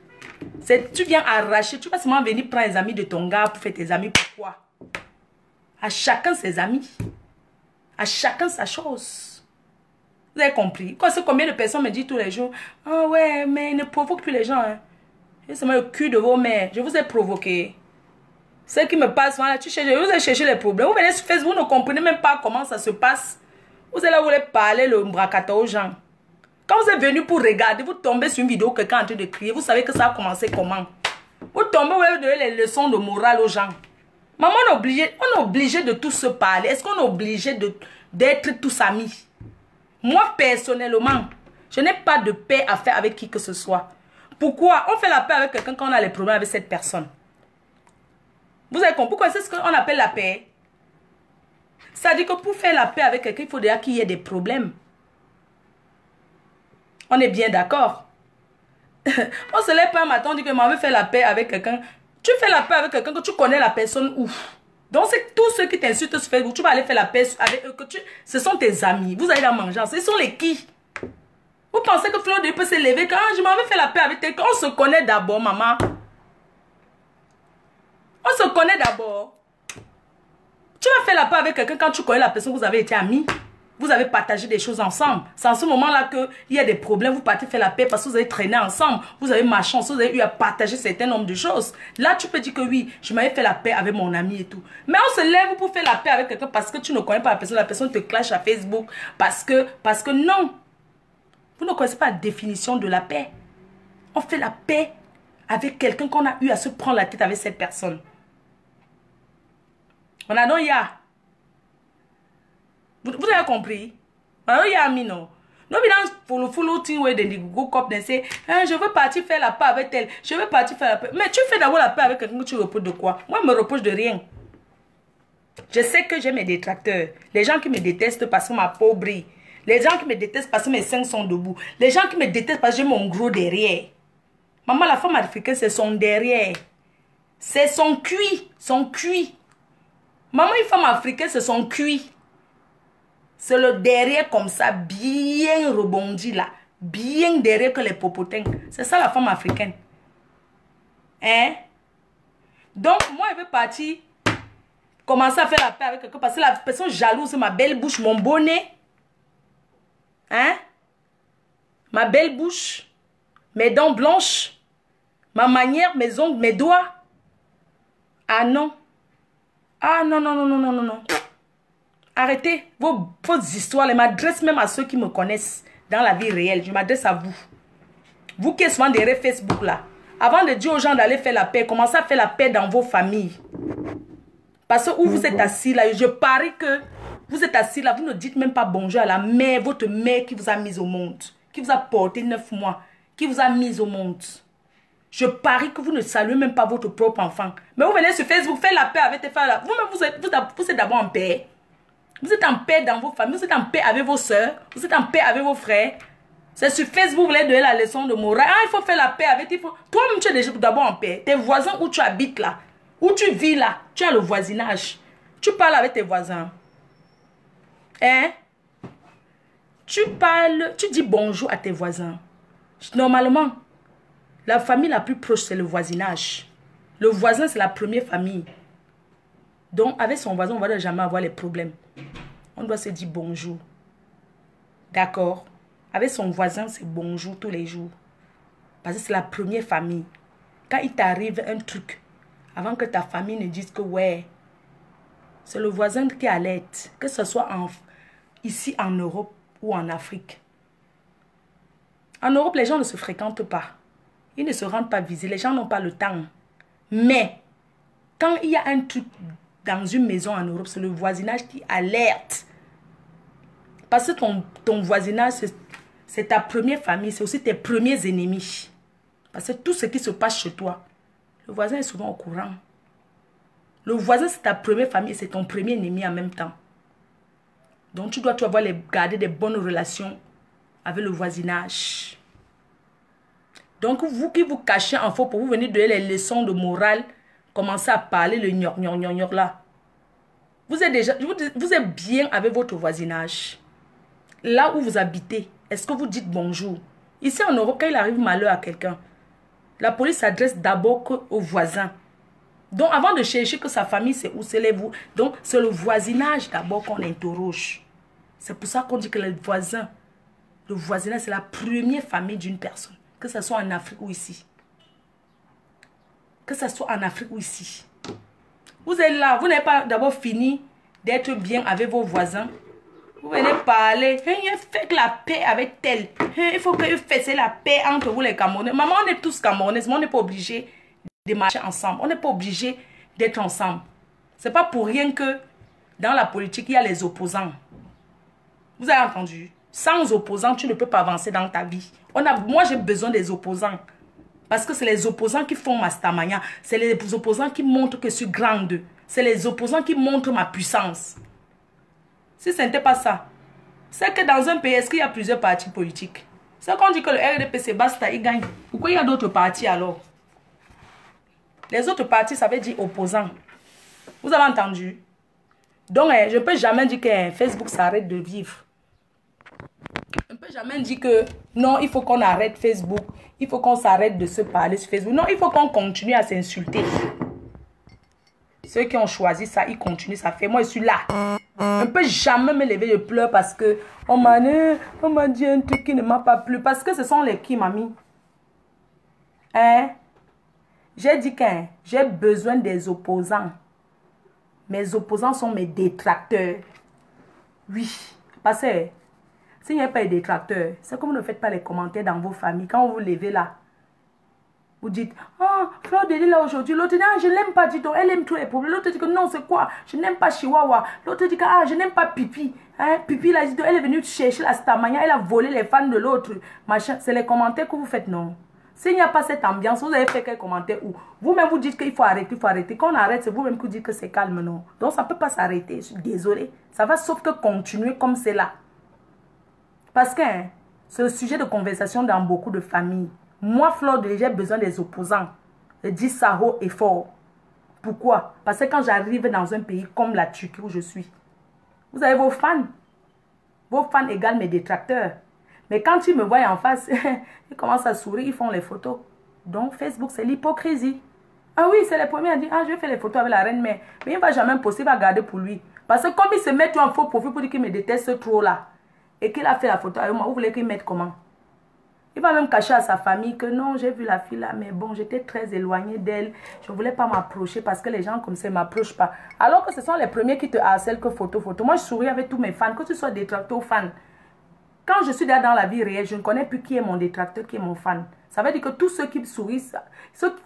Tu viens arracher. Tu vas seulement venir prendre les amis de ton gars pour faire tes amis. Pourquoi? À chacun ses amis. À chacun sa chose. Vous avez compris? Combien de personnes me disent tous les jours, ah ouais, mais ne provoque plus les gens. Hein? C'est seulement le cul de vos mères. Je vous ai provoqué. Ceux qui me passent, là, vous allez chercher les problèmes. Vous venez sur Facebook, vous ne comprenez même pas comment ça se passe. Vous allez vouloir parler le bracata aux gens. Quand vous êtes venu pour regarder, vous tombez sur une vidéo, quelqu'un est en train de crier. Vous savez que ça a commencé comment? Vous tombez, vous allez donner les leçons de morale aux gens. Maman, on est obligé de tous se parler. Est-ce qu'on est obligé d'être tous amis? Moi, personnellement, je n'ai pas de paix à faire avec qui que ce soit. Pourquoi? On fait la paix avec quelqu'un quand on a les problèmes avec cette personne. Vous avez compris? Pourquoi c'est ce qu'on appelle la paix? Ça dit que pour faire la paix avec quelqu'un, il faut déjà qu'il y ait des problèmes. On est bien d'accord. On se lève pas un matin, on dit que maman veut faire la paix avec quelqu'un. Tu fais la paix avec quelqu'un que tu connais la personne où? Donc c'est tous ceux qui t'insultent sur Facebook, tu vas aller faire la paix avec eux. Ce sont tes amis. Vous allez la manger. Ce sont les qui? Vous pensez que Fleur de Lys peut se lever quand je m'en vais faire la paix avec quelqu'un? On se connaît d'abord, maman. On se connaît d'abord. Tu vas faire la paix avec quelqu'un quand tu connais la personne, vous avez été amis. Vous avez partagé des choses ensemble. C'est en ce moment-là qu'il y a des problèmes. Vous partez faire la paix parce que vous avez traîné ensemble. Vous avez marché ensemble. Vous avez eu à partager certains nombres de choses. Là, tu peux dire que oui, je m'avais fait la paix avec mon ami et tout. Mais on se lève pour faire la paix avec quelqu'un parce que tu ne connais pas la personne. La personne te clash à Facebook. Parce que non. Vous ne connaissez pas la définition de la paix. On fait la paix avec quelqu'un qu'on a eu à se prendre la tête avec cette personne. On a donc ya. Vous avez compris? On a ya mi non. Non, mais dans le full thing where they go cop they say, je veux partir faire la paix avec elle. Je veux partir faire la paix. Mais tu fais d'abord la paix avec quelqu'un que tu reproches de quoi? Moi, je me reproche de rien. Je sais que j'ai mes détracteurs. Les gens qui me détestent parce que ma peau brille. Les gens qui me détestent parce que mes seins sont debout. Les gens qui me détestent parce que j'ai mon gros derrière. Maman, la femme africaine, c'est son derrière. C'est son cuit. Son cuit. Maman, une femme africaine, c'est son cuit. C'est le derrière comme ça, bien rebondi là. Bien derrière que les popotins. C'est ça la femme africaine. Hein? Donc, moi, je veux partir, commencer à faire la paix avec quelqu'un parce que la personne jalouse, ma belle bouche, mon bonnet. Hein? Ma belle bouche, mes dents blanches, ma manière, mes ongles, mes doigts. Ah non. Ah non, non, non, non, non, non, non. Arrêtez vos histoires. Je m'adresse même à ceux qui me connaissent dans la vie réelle. Je m'adresse à vous. Vous qui êtes souvent derrière Facebook là. Avant de dire aux gens d'aller faire la paix, commencez à faire la paix dans vos familles. Parce que où vous êtes assis là, je parie que vous êtes assis là, vous ne dites même pas bonjour à la mère, votre mère qui vous a mis au monde, qui vous a porté 9 mois, qui vous a mis au monde. Je parie que vous ne saluez même pas votre propre enfant. Mais vous venez sur Facebook faire la paix avec tes femmes. Vous-même, vous êtes d'abord en paix. Vous êtes en paix dans vos familles, vous êtes en paix avec vos soeurs, vous êtes en paix avec vos frères. C'est sur Facebook, vous voulez donner la leçon de morale. Ah, il faut faire la paix avec tes frères. Toi-même, tu es déjà d'abord en paix. Tes voisins où tu habites là, où tu vis là, tu as le voisinage. Tu parles avec tes voisins. Hein? Tu parles, tu dis bonjour à tes voisins. Normalement, la famille la plus proche, c'est le voisinage. Le voisin, c'est la première famille. Donc, avec son voisin, on ne va jamais avoir les problèmes. On doit se dire bonjour. D'accord? Avec son voisin, c'est bonjour tous les jours. Parce que c'est la première famille. Quand il t'arrive un truc, avant que ta famille ne dise que ouais, c'est le voisin qui alerte. Que ce soit ici en Europe ou en Afrique. En Europe, les gens ne se fréquentent pas. Ils ne se rendent pas visiter. Les gens n'ont pas le temps. Mais, quand il y a un truc dans une maison en Europe, c'est le voisinage qui alerte. Parce que ton voisinage, c'est ta première famille, c'est aussi tes premiers ennemis. Parce que tout ce qui se passe chez toi, le voisin est souvent au courant. Le voisin, c'est ta première famille, c'est ton premier ennemi en même temps. Donc, tu dois garder des bonnes relations avec le voisinage. Donc, vous qui vous cachez en faux pour vous venir donner les leçons de morale, commencez à parler le gnon là. Vous êtes bien avec votre voisinage. Là où vous habitez, est-ce que vous dites bonjour? Ici en Europe, quand il arrive malheur à quelqu'un, la police s'adresse d'abord aux voisins. Donc, avant de chercher que sa famille, c'est où, c'est vous. Donc, c'est le voisinage d'abord qu'on interroge. C'est pour ça qu'on dit que le voisinage, c'est la première famille d'une personne. Que ce soit en Afrique ou ici. Que ce soit en Afrique ou ici. Vous êtes là, vous n'avez pas d'abord fini d'être bien avec vos voisins. Vous venez parler, faites la paix avec tel. Il faut que vous fassiez la paix entre vous les Camerounais. Maman, on est tous Camerounais, mais on n'est pas obligé de marcher ensemble. On n'est pas obligé d'être ensemble. C'est pas pour rien que dans la politique, il y a les opposants. Vous avez entendu? Sans opposants, tu ne peux pas avancer dans ta vie. Moi, j'ai besoin des opposants. Parce que c'est les opposants qui font ma stamania. C'est les opposants qui montrent que je suis grande. C'est les opposants qui montrent ma puissance. Si ce n'était pas ça, c'est que dans un pays, est-ce qu'il y a plusieurs partis politiques? C'est qu'on dit que le RDP, c'est basta, il gagne. Pourquoi il y a d'autres partis alors? Les autres partis, ça veut dire opposants. Vous avez entendu? Donc, je ne peux jamais dire que Facebook s'arrête de vivre. Je ne peux jamais dire que non, il faut qu'on arrête Facebook. Il faut qu'on s'arrête de se parler sur Facebook. Non, il faut qu'on continue à s'insulter. Ceux qui ont choisi ça, ils continuent, ça fait. Moi, je suis là. Je ne peux jamais me lever de pleurs parce que on m'a dit un truc qui ne m'a pas plu. Parce que ce sont les qui, mamie? Hein? J'ai dit que j'ai besoin des opposants. Mes opposants sont mes détracteurs. Oui. Parce que s'il n'y a pas de détracteurs, c'est que vous ne faites pas les commentaires dans vos familles. Quand vous vous levez là, vous dites, ah, Fleur de Lys là aujourd'hui. L'autre dit, ah, je n'aime pas Dito, elle aime tous les problèmes. L'autre dit que non, c'est quoi? Je n'aime pas Chihuahua. L'autre dit que, ah, je n'aime pas Pipi. Hein? Pipi là, Dito, elle est venue chercher la stamania, elle a volé les fans de l'autre. Machin, c'est les commentaires que vous faites, non? S'il n'y a pas cette ambiance, vous avez fait quel commentaire où vous-même vous dites qu'il faut arrêter, il faut arrêter. Quand on arrête, c'est vous-même qui dites que c'est calme, non? Donc ça ne peut pas s'arrêter, je suis désolée. Ça va sauf que continuer comme c'est là. Parce que hein, c'est le sujet de conversation dans beaucoup de familles. Moi, Fleur de Lys, j'ai besoin des opposants. Je dis ça haut et fort. Pourquoi? Parce que quand j'arrive dans un pays comme la Turquie où je suis, vous avez vos fans. Vos fans égale mes détracteurs. Mais quand ils me voient en face, ils commencent à sourire, ils font les photos. Donc Facebook, c'est l'hypocrisie. Ah oui, c'est les premiers à dire, ah je vais faire les photos avec la reine, mais il ne va jamais me poster, il va garder pour lui. Parce que comme il se met en faux profil pour dire qu'il me déteste trop là, et qu'il a fait la photo avec moi, vous voulez qu'il mette comment? Il va même cacher à sa famille que non, j'ai vu la fille là, mais bon, j'étais très éloignée d'elle. Je ne voulais pas m'approcher parce que les gens comme ça ne m'approchent pas. Alors que ce sont les premiers qui te harcèlent que photo. Moi, je souris avec tous mes fans, que tu sois détracteur ou fan. Quand je suis là dans la vie réelle, je ne connais plus qui est mon détracteur, qui est mon fan. Ça veut dire que tous ceux qui sourient,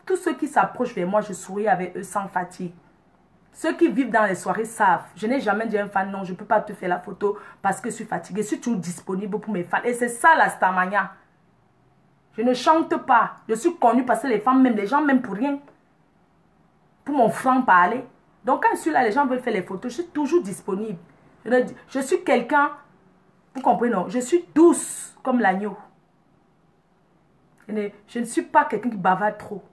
tous ceux qui s'approchent vers moi, je souris avec eux sans fatigue. Ceux qui vivent dans les soirées savent. Je n'ai jamais dit à un fan, non, je ne peux pas te faire la photo parce que je suis fatiguée. Je suis toujours disponible pour mes fans. Et c'est ça la Starmania. Je ne chante pas. Je suis connue parce que les femmes m'aiment, les gens m'aiment pour rien. Pour mon franc-parler. Donc quand je suis là, les gens veulent faire les photos, je suis toujours disponible. Je suis quelqu'un, vous comprenez, non? Je suis douce comme l'agneau. Je ne suis pas quelqu'un qui bavarde trop.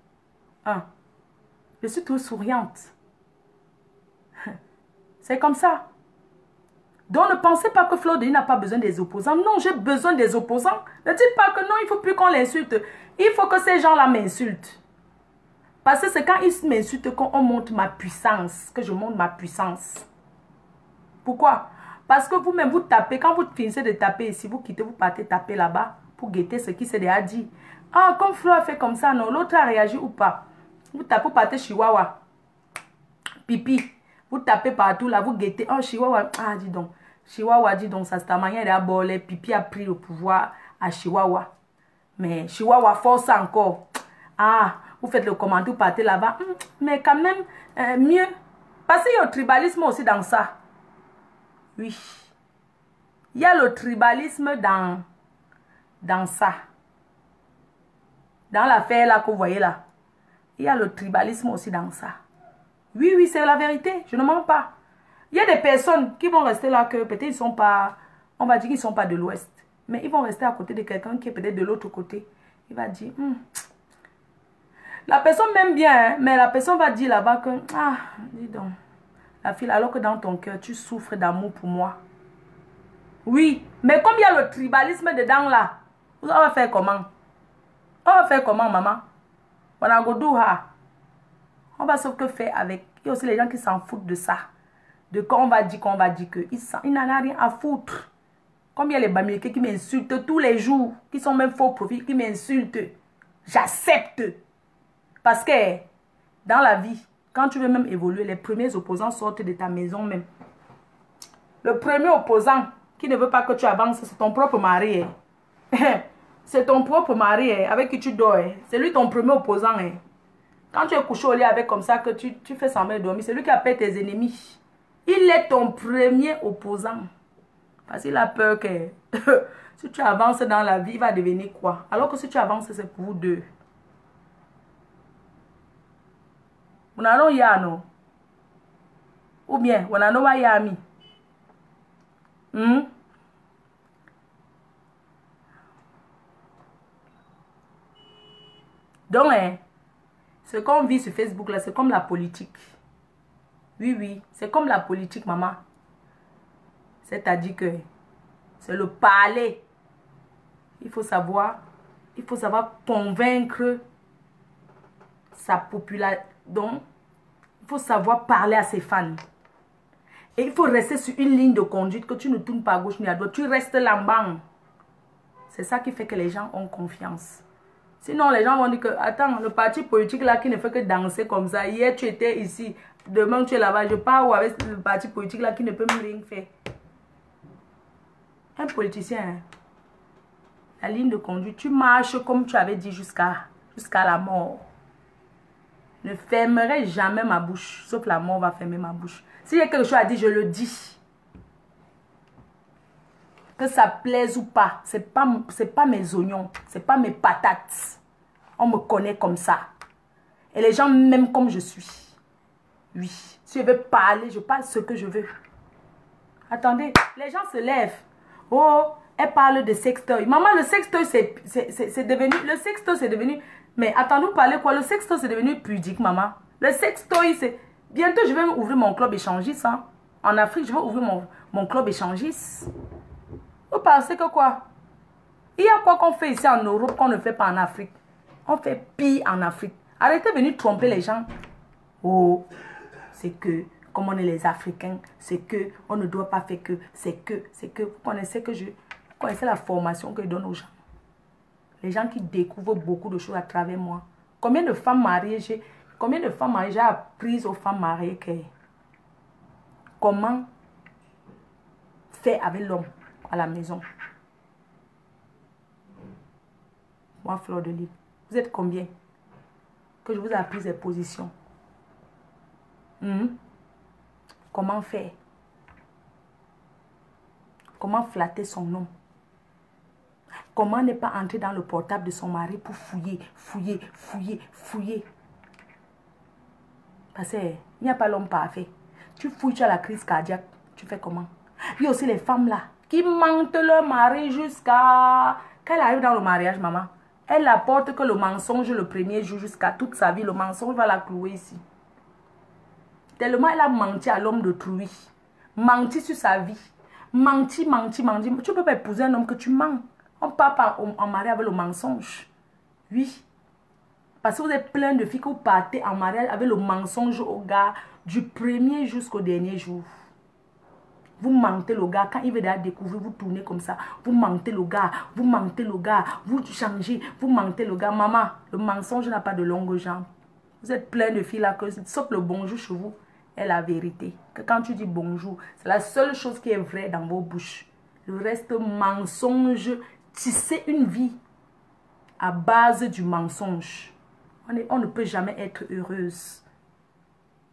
Hein? Je suis toujours souriante. C'est comme ça. Donc ne pensez pas que Fleur de Lys n'a pas besoin des opposants. Non, j'ai besoin des opposants. Ne dites pas que non, il ne faut plus qu'on l'insulte. Il faut que ces gens-là m'insultent. Parce que c'est quand ils m'insultent qu'on montre ma puissance. Que je montre ma puissance. Pourquoi? Parce que vous-même, vous tapez. Quand vous finissez de taper ici, vous quittez, vous partez taper là-bas pour guetter ce qui s'est déjà dit. Ah, comme Fleur a fait comme ça, non. L'autre a réagi ou pas. Vous tapez, vous partez Chihuahua. Pipi. Vous tapez partout là, vous guettez. Oh, Chihuahua. Ah, dis donc. Chihuahua dit donc ça, c'est ta manière d'aborder. Pipi a pris le pouvoir à Chihuahua. Mais Chihuahua force encore. Ah, vous faites le commentaire, vous partez là-bas. Mais quand même, mieux. Parce qu'il y a le tribalisme aussi dans ça. Oui. Il y a le tribalisme dans ça. Dans l'affaire là que vous voyez là. Il y a le tribalisme aussi dans ça. Oui, oui, c'est la vérité. Je ne mens pas. Il y a des personnes qui vont rester là que peut-être ils ne sont pas, on va dire qu'ils ne sont pas de l'Ouest. Mais ils vont rester à côté de quelqu'un qui est peut-être de l'autre côté. Il va dire, la personne m'aime bien, hein, mais la personne va dire là-bas que, ah, dis donc, la fille, alors que dans ton cœur, tu souffres d'amour pour moi. Oui, mais comme il y a le tribalisme dedans là, on va faire comment? On va faire comment, maman? On a go do ha. On va sauf que faire avec. Il y a aussi les gens qui s'en foutent de ça. De quand on va dire que. Ils n'en ont rien à foutre. Comme il y a les Bamileke qui m'insultent tous les jours. Qui sont même faux profils, qui m'insultent. J'accepte. Parce que dans la vie, quand tu veux même évoluer, les premiers opposants sortent de ta maison même. Le premier opposant qui ne veut pas que tu avances, c'est ton propre mari. C'est ton propre mari avec qui tu dors. C'est lui ton premier opposant. Quand tu es couché au lit avec comme ça, que tu fais semblant de dormir, c'est lui qui appelle tes ennemis. Il est ton premier opposant. Parce qu'il a peur que si tu avances dans la vie, il va devenir quoi? Alors que si tu avances, c'est pour vous deux. On a non yano. Ou bien, on a non yami. Donc, ce qu'on vit sur Facebook là, c'est comme la politique. Oui, oui, c'est comme la politique, maman. C'est-à-dire que c'est le parler. Il faut savoir convaincre sa population. Donc, il faut savoir parler à ses fans. Et il faut rester sur une ligne de conduite que tu ne tournes pas à gauche ni à droite. Tu restes là-bas. C'est ça qui fait que les gens ont confiance. Sinon, les gens vont dire que, attends, le parti politique là qui ne fait que danser comme ça. Hier, tu étais ici. Demain, tu es là-bas. Je pars avec le parti politique là qui ne peut même rien faire. Un politicien, la ligne de conduite, tu marches comme tu avais dit jusqu'à la mort. Ne fermerai jamais ma bouche. Sauf la mort va fermer ma bouche. S'il y a quelque chose à dire, je le dis. Que ça plaise ou pas, c'est pas mes oignons, c'est pas mes patates. On me connaît comme ça. Et les gens m'aiment comme je suis. Oui. Si je veux parler, je parle ce que je veux. Attendez, les gens se lèvent. Oh, elle parle de sextoy. Maman, le sextoy, c'est devenu... Le sextoy, c'est devenu... Mais attendez, vous parlez quoi? Le sextoy, c'est devenu pudique, maman. Le sextoy, c'est... Bientôt, je vais ouvrir mon club échangiste. Hein. En Afrique, je vais ouvrir mon club échangiste. Vous pensez que quoi? Il y a quoi qu'on fait ici en Europe qu'on ne fait pas en Afrique? On fait pire en Afrique. Arrêtez de venir tromper les gens. Oh, c'est que, comme on est les Africains, c'est que, on ne doit pas faire que, c'est que, vous connaissez la formation que je donne aux gens. Les gens qui découvrent beaucoup de choses à travers moi. Combien de femmes mariées j'ai appris aux femmes mariées comment faire avec l'homme à la maison. Moi, Fleur de Lys, vous êtes combien que je vous ai appris ces positions? Comment faire? Comment flatter son homme? Comment ne pas entrer dans le portable de son mari pour fouiller? Parce qu'il n'y a pas l'homme parfait. Tu fouilles, tu as la crise cardiaque. Tu fais comment? Il y a aussi les femmes là qui mentent leur mari jusqu'à... Quand elle arrive dans le mariage, maman, elle apporte que le mensonge le premier jour jusqu'à toute sa vie. Le mensonge va la clouer ici. Tellement elle a menti à l'homme d'autrui. Menti sur sa vie. Menti. Tu ne peux pas épouser un homme que tu mens. On ne part pas en mariage avec le mensonge. Oui. Parce que vous êtes plein de filles que vous partez en mariage avec le mensonge au gars du premier jusqu'au dernier jour. Vous mentez le gars. Quand il veut découvrir, vous tournez comme ça. Vous mentez le gars. Vous changez. Vous mentez le gars. Maman, le mensonge n'a pas de longues jambes. Vous êtes plein de filles là que sauf le bonjour chez vous est la vérité. Que quand tu dis bonjour, c'est la seule chose qui est vraie dans vos bouches. Le reste, mensonge. Tisser une vie à base du mensonge. On ne peut jamais être heureuse.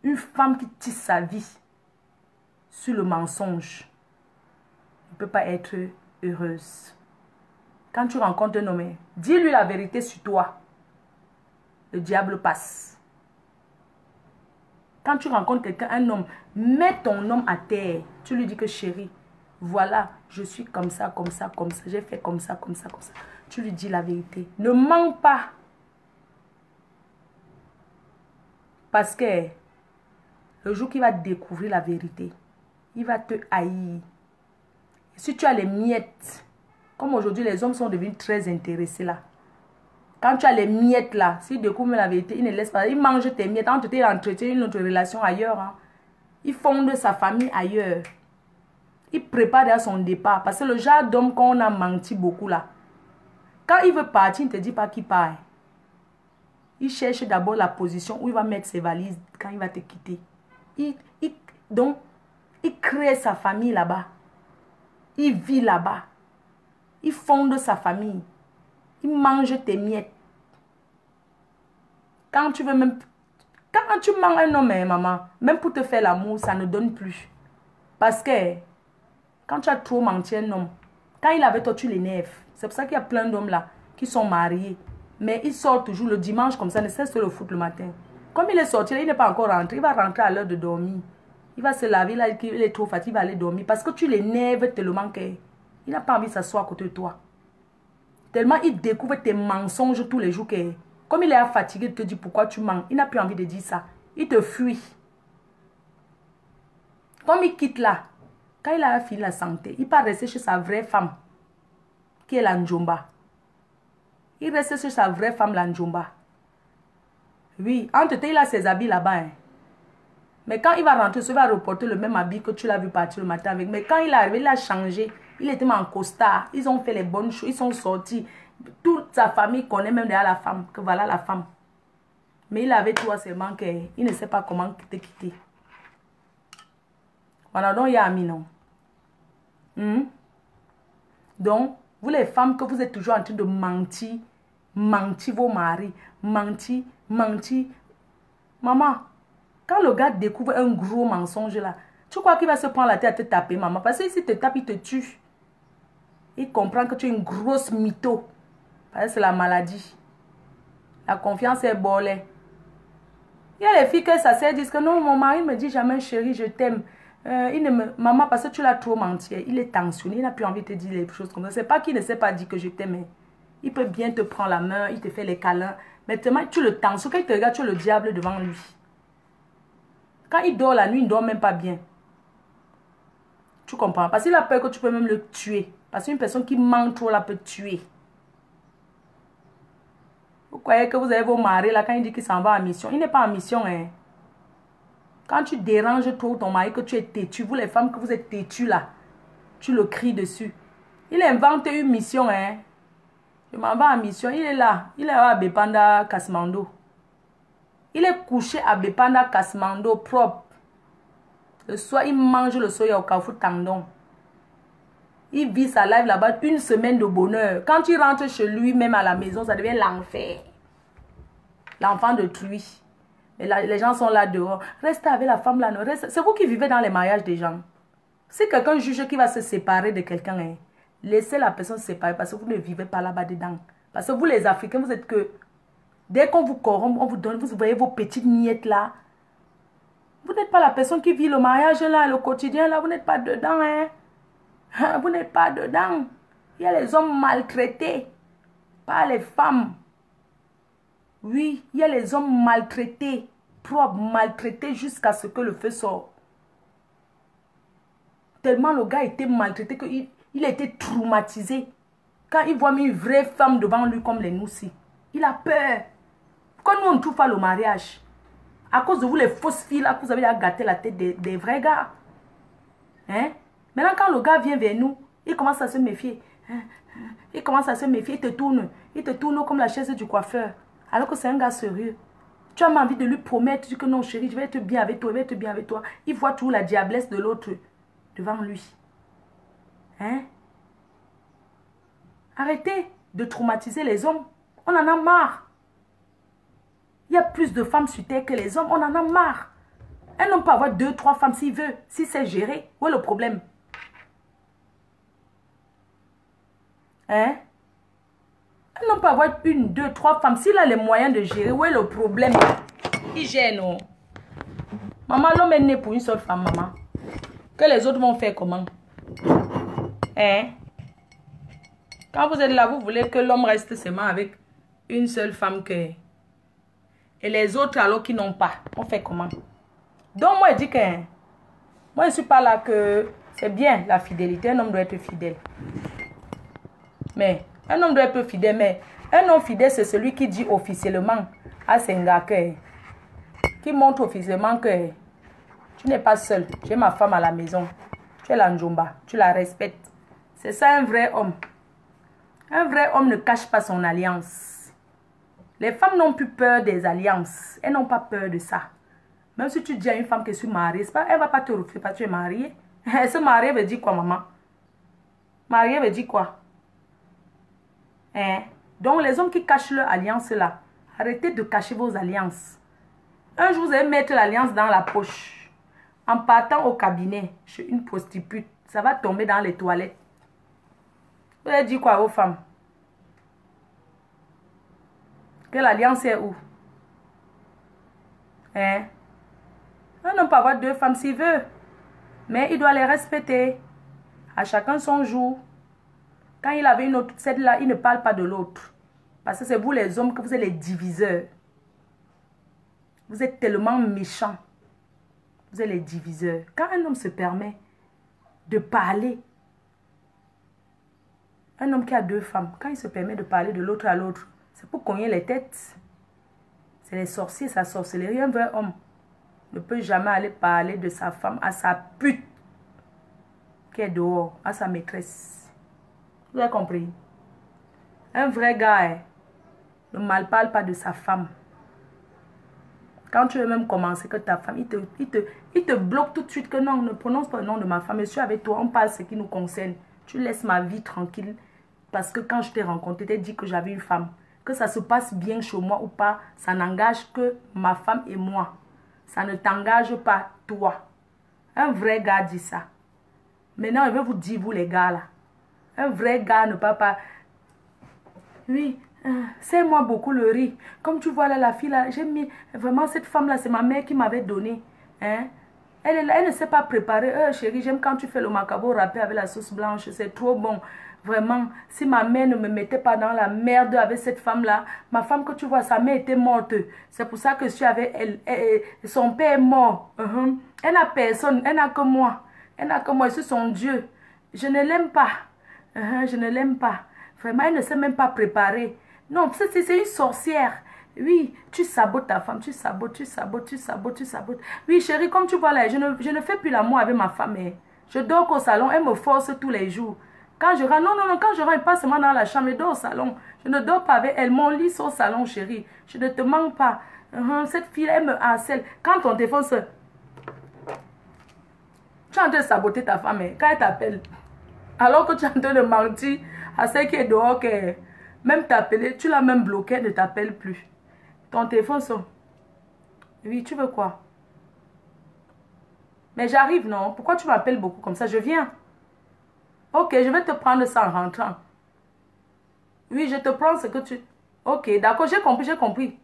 Une femme qui tisse sa vie sur le mensonge ne peut pas être heureuse. Quand tu rencontres un homme, dis-lui la vérité sur toi. Le diable passe. Quand tu rencontres quelqu'un, un homme, mets ton homme à terre. Tu lui dis que chérie, voilà, je suis comme ça. J'ai fait comme ça. Tu lui dis la vérité. Ne mens pas. Parce que le jour qu'il va découvrir la vérité, il va te haïr. Si tu as les miettes, comme aujourd'hui les hommes sont devenus très intéressés là. Quand tu as les miettes là, s'il découvre la vérité, il ne laisse pas. Il mange tes miettes. Entre tes entretient une autre relation ailleurs. Hein. Il fonde sa famille ailleurs. Il prépare à son départ. Parce que le genre d'homme qu'on a menti beaucoup là. Quand il veut partir, il ne te dit pas qu'il part. Il cherche d'abord la position où il va mettre ses valises quand il va te quitter. Donc, il crée sa famille là-bas. Il vit là-bas. Il fonde sa famille. Il mange tes miettes. Quand tu veux même... Quand tu manges un homme, maman, même pour te faire l'amour, ça ne donne plus. Parce que quand tu as trop menti un homme, quand il est avec toi, tu l'énerves. C'est pour ça qu'il y a plein d'hommes là qui sont mariés. Mais il sort toujours le dimanche comme ça, ne cesse de le foutre le matin. Comme il est sorti, il n'est pas encore rentré. Il va rentrer à l'heure de dormir. Il va se laver, là, il est trop fatigué, il va aller dormir. Parce que tu l'énerves tellement qu'il n'a pas envie de s'asseoir à côté de toi. Tellement il découvre tes mensonges tous les jours. Comme il est fatigué, il te dit pourquoi tu mens. Il n'a plus envie de dire ça. Il te fuit. Comme il quitte là, quand il a fini la santé, il part rester chez sa vraie femme, qui est la Njomba. Il reste chez sa vraie femme, la Njomba. Oui, entre-temps, il a ses habits là-bas. Hein. Mais quand il va rentrer, il va reporter le même habit que tu l'as vu partir le matin avec. Mais quand il est arrivé, il a changé. Il était en costard. Ils ont fait les bonnes choses. Ils sont sortis. Toute sa famille connaît même déjà la femme. Que voilà la femme. Mais il avait toi seulement qu'il ne sait pas comment te quitter. Voilà, donc il y a ami, non? Donc, vous les femmes que vous êtes toujours en train de mentir, mentir vos maris, mentir. Maman, quand le gars découvre un gros mensonge là, tu crois qu'il va se prendre la tête à te taper, maman? Parce que s'il te tape, il te tue. Il comprend que tu es une grosse mytho. Parce que c'est la maladie. La confiance est bolée. Il y a les filles que ça sert disent que non, mon mari me dit jamais chérie, je t'aime. Maman, parce que tu l'as trop menti, il est tensionné, il n'a plus envie de te dire les choses comme ça. C'est pas qu'il ne sait pas dire que je t'aime. Il peut bien te prendre la main, il te fait les câlins. Mais tellement tu le tensions, quand il te regarde, tu es le diable devant lui. Quand il dort la nuit, il ne dort même pas bien. Tu comprends? Parce qu'il a peur que tu peux même le tuer. Parce qu'une personne qui ment trop la peut tuer. Vous croyez que vous avez vos maris là, quand il dit qu'il s'en va en mission. Il n'est pas en mission, hein. Quand tu déranges trop ton mari, que tu es têtu, vous les femmes que vous êtes têtues là, tu le cries dessus. Il invente une mission, hein. Je m'en vais en mission, il est là. Il est à Bepanda Kasmando. Il est couché à Bepanda Kasmando propre. Le soir, il mange le soya au Carrefour Tandon. Il vit sa life là-bas, une semaine de bonheur. Quand il rentre chez lui, même à la maison, ça devient l'enfer. L'enfant de truie. Et là, les gens sont là dehors. Restez avec la femme là. C'est vous qui vivez dans les mariages des gens. Si quelqu'un juge qu'il va se séparer de quelqu'un, hein, laissez la personne se séparer parce que vous ne vivez pas là-bas dedans. Parce que vous les Africains, vous êtes que... Dès qu'on vous corrompt, on vous donne, vous voyez vos petites miettes là. Vous n'êtes pas la personne qui vit le mariage là, le quotidien là, vous n'êtes pas dedans, hein. Vous n'êtes pas dedans. Il y a les hommes maltraités, pas les femmes. Oui, il y a les hommes maltraités, propres, maltraités jusqu'à ce que le feu sorte. Tellement le gars était maltraité qu'il a été traumatisé. Quand il voit une vraie femme devant lui comme les Noussi, il a peur. Quand nous on ne trouve pas le mariage, à cause de vous les fausses filles là, vous avez gâté la tête des vrais gars. Hein? Maintenant quand le gars vient vers nous, il commence à se méfier. Il commence à se méfier, il te tourne comme la chaise du coiffeur. Alors que c'est un gars sérieux. Tu as envie de lui promettre que non chérie, je vais être bien avec toi, je vais être bien avec toi. Il voit toujours la diablesse de l'autre devant lui. Hein? Arrêtez de traumatiser les hommes. On en a marre. Il y a plus de femmes sur terre que les hommes. On en a marre. Un homme peut avoir 2, 3 femmes s'il veut. Si c'est géré, où est le problème? Hein? Un homme peut avoir 1, 2, 3 femmes. S'il a les moyens de gérer, où est le problème? Il gère, non? Maman, l'homme est né pour une seule femme, maman. Que les autres vont faire comment? Hein? Quand vous êtes là, vous voulez que l'homme reste seulement avec une seule femme que... Et les autres alors qui n'ont pas. On fait comment? Donc moi je dis que... Moi je ne suis pas là que... C'est bien la fidélité. Un homme doit être fidèle. Mais... Un homme doit être fidèle. Mais... Un homme fidèle c'est celui qui dit officiellement à ses gars que... Qui montre officiellement que... Tu n'es pas seul. J'ai ma femme à la maison. Tu es la Njomba. Tu la respectes. C'est ça un vrai homme. Un vrai homme ne cache pas son alliance. Les femmes n'ont plus peur des alliances. Elles n'ont pas peur de ça. Même si tu dis à une femme que je suis mariée, elle ne va pas te refuser parce que tu es mariée. Se marier veut dire quoi, maman? Mariée veut dire quoi? Hein? Donc, les hommes qui cachent leur alliance là, arrêtez de cacher vos alliances. Un jour, vous allez mettre l'alliance dans la poche. En partant au cabinet, chez une prostituée, ça va tomber dans les toilettes. Vous allez dire quoi aux femmes? Que l'alliance est où? Hein? Un homme peut avoir 2 femmes s'il veut. Mais il doit les respecter. À chacun son jour. Quand il avait une autre, celle-là, il ne parle pas de l'autre. Parce que c'est vous les hommes que vous êtes les diviseurs. Vous êtes tellement méchants. Vous êtes les diviseurs. Quand un homme se permet de parler, un homme qui a 2 femmes, quand il se permet de parler de l'autre à l'autre, c'est pour cogner les têtes. C'est les sorciers, sa sorcellerie. Un vrai homme ne peut jamais aller parler de sa femme à sa pute qui est dehors, à sa maîtresse. Vous avez compris? Un vrai gars ne mal parle pas de sa femme. Quand tu veux même commencer que ta femme, il te bloque tout de suite que non, ne prononce pas le nom de ma femme. Je suis avec toi, on parle ce qui nous concerne. Tu laisses ma vie tranquille. Parce que quand je t'ai rencontré, tu t'es dit que j'avais une femme. Que ça se passe bien chez moi ou pas, ça n'engage que ma femme et moi. Ça ne t'engage pas toi. Un vrai gars dit ça. Maintenant, je vais vous dire, vous les gars là. Un vrai gars ne peut pas... Oui, c'est moi beaucoup le riz. Comme tu vois là, la fille là, j'ai mis... Vraiment, cette femme là, c'est ma mère qui m'avait donné. Hein? Elle est là, elle ne sait pas préparer. Chérie, j'aime quand tu fais le macabo râpé avec la sauce blanche. C'est trop bon. Vraiment, si ma mère ne me mettait pas dans la merde avec cette femme-là, ma femme que tu vois, sa mère était morte. C'est pour ça que je suis avec elle. Son père est mort. Elle n'a personne, elle n'a que moi. Elle n'a que moi, c'est son Dieu. Je ne l'aime pas. Je ne l'aime pas. Vraiment, elle ne sait même pas préparer. Non, c'est une sorcière. Oui, tu sabotes ta femme, tu sabotes. Oui, chérie, comme tu vois là, je ne fais plus l'amour avec ma femme. Je dors au salon, elle me force tous les jours. Quand je rentre, non, quand je rentre, pas seulement dans la chambre, je dors au salon. Je ne dors pas avec elle. Mon lit, c'est au salon, chérie. Je ne te manque pas. Cette fille, elle me harcèle. Quand ton téléphone se... Tu es en train de saboter ta femme, quand elle t'appelle. Alors que tu es en train de mentir à celle qui est dehors, qui même t'appeler, tu l'as même bloqué, elle ne t'appelle plus. Ton téléphone sonne. Oui, tu veux quoi? Mais j'arrive, non? Pourquoi tu m'appelles beaucoup comme ça? Je viens. Ok, je vais te prendre ça en rentrant. Oui, je te prends ce que tu... Ok, d'accord, j'ai compris.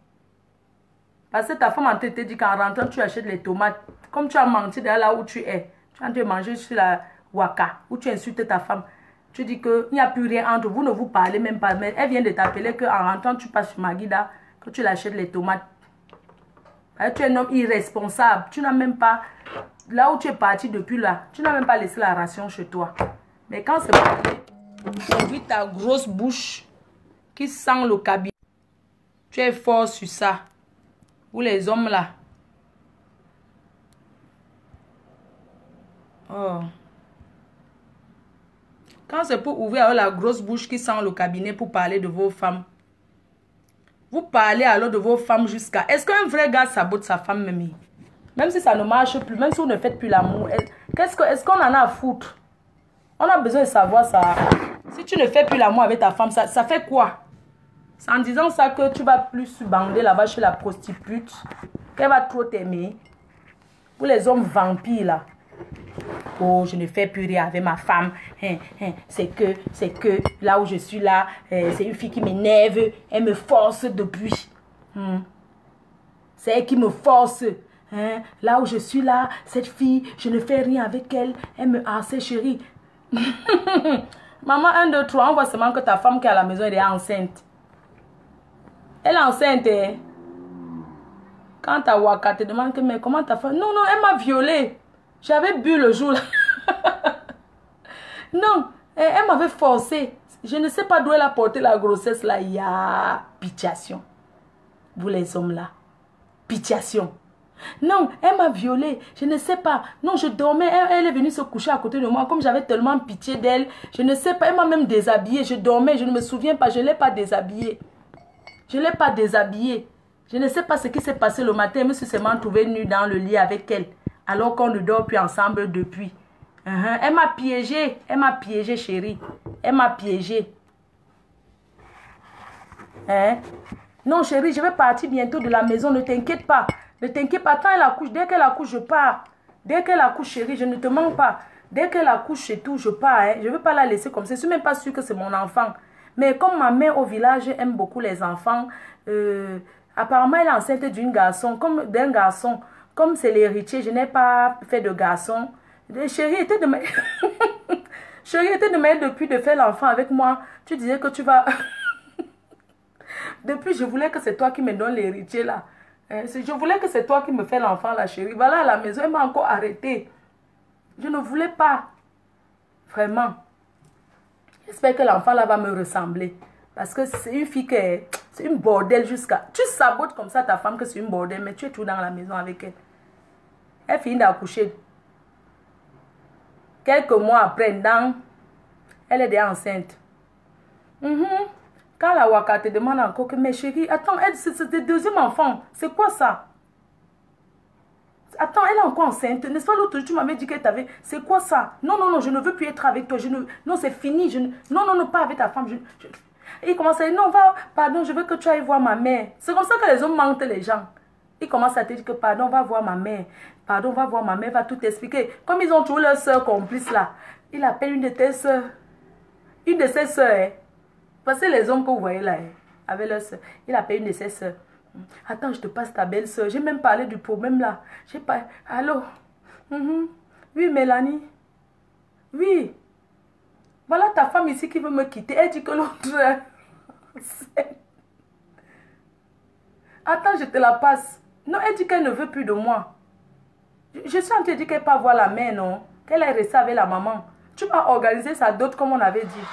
Parce que ta femme te dit qu'en rentrant, tu achètes les tomates. Comme tu as menti de là où tu es. Tu es en train de manger sur la waka, où tu insultes ta femme. Tu dis qu'il n'y a plus rien entre vous, ne vous parlez même pas. Mais elle vient de t'appeler qu'en rentrant, tu passes sur Magida, que tu l'achètes les tomates. Tu es un homme irresponsable. Tu n'as même pas... Là où tu es parti depuis là, tu n'as même pas laissé la ration chez toi. Mais quand c'est parti, tu vis ta grosse bouche qui sent le cabinet. Tu es fort sur ça. Vous les hommes là. Oh. Quand c'est pour ouvrir la grosse bouche qui sent le cabinet pour parler de vos femmes. Vous parlez alors de vos femmes jusqu'à... Est-ce qu'un vrai gars sabote sa femme même? Même si ça ne marche plus, même si vous ne faites plus l'amour. Est-ce qu'on en a à foutre? On a besoin de savoir ça. Si tu ne fais plus l'amour avec ta femme, ça fait quoi? C'est en disant ça que tu vas plus bander là-bas chez la prostitute. Qu'elle va trop t'aimer. Pour les hommes vampires là. Oh, je ne fais plus rien avec ma femme. C'est que là où je suis là, c'est une fille qui m'énerve. Elle me force depuis. C'est elle qui me force. Là où je suis là, cette fille, je ne fais rien avec elle. Elle me harcèle, chérie. Maman, 1, 2, 3, on voit seulement que ta femme qui est à la maison, elle est enceinte. Elle est enceinte. Quand ta waka te demande que, mais comment ta femme... Non, elle m'a violée. J'avais bu le jour là. Non, elle m'avait forcé. Je ne sais pas d'où elle a porté la grossesse là. Il y a pitiation. Vous les hommes là. Pitiation. Non, elle m'a violée. Je ne sais pas. Non, je dormais. Elle est venue se coucher à côté de moi. Comme j'avais tellement pitié d'elle. Je ne sais pas. Elle m'a même déshabillée. Je dormais. Je ne me souviens pas. Je ne l'ai pas déshabillée. Je ne l'ai pas déshabillée. Je ne sais pas ce qui s'est passé le matin. Je me suis seulement trouvée nue dans le lit avec elle. Alors qu'on ne dort plus ensemble depuis. Elle m'a piégée. Elle m'a piégée, chérie. Elle m'a piégée. Non, chérie, je vais partir bientôt de la maison. Ne t'inquiète pas. Ne t'inquiète pas. Quand elle accouche, dès qu'elle accouche, je pars. Dès qu'elle accouche, chérie, je ne te manque pas. Dès qu'elle accouche et tout, je pars. Je ne veux pas la laisser comme ça. Je ne suis même pas sûre que c'est mon enfant. Mais comme ma mère au village aime beaucoup les enfants, apparemment, elle est enceinte d'un garçon. Comme c'est l'héritier, je n'ai pas fait de garçon. Chérie était de m'aider depuis de faire l'enfant avec moi. Tu disais que tu vas... Depuis, je voulais que c'est toi qui me donne l'héritier là. Je voulais que c'est toi qui me fais l'enfant là, chérie. Voilà, à la maison, elle m'a encore arrêté. Je ne voulais pas. Vraiment. J'espère que l'enfant là va me ressembler. Parce que c'est une fille qui est... C'est une bordel jusqu'à... Tu sabotes comme ça ta femme que c'est une bordel, mais tu es tout dans la maison avec elle. Elle finit d'accoucher. Quelques mois après, elle est déjà enceinte. Quand la waka te demande encore que, mais chérie, attends, c'est le deuxième enfant. C'est quoi ça? Attends, elle est encore enceinte. N'est-ce pas l'autre jour, tu m'avais dit qu'elle t'avait... C'est quoi ça? Non, je ne veux plus être avec toi. Non, c'est fini. Non, pas avec ta femme. Il commence à dire, non, pardon, je veux que tu ailles voir ma mère. C'est comme ça que les hommes mentent les gens. Ils commencent à te dire que, pardon, va voir ma mère. Pardon, va voir ma mère, va tout expliquer. Comme ils ont toujours leur soeur complice là. Il appelle une de tes soeurs. Une de ses soeurs, Parce que les hommes que vous voyez là, avec leur soeur, il appelle une de ses soeurs. Attends, je te passe ta belle soeur. J'ai même parlé du problème là. J'ai pas... Allô? Oui, Mélanie? Oui. Voilà ta femme ici qui veut me quitter. Elle dit que l'autre... Attends, je te la passe. Non, elle dit qu'elle ne veut plus de moi. Je suis en train de dire qu'elle ne peut pas voir la mère, non? Qu'elle est restée avec la maman. Tu vas organiser sa dot comme on avait dit.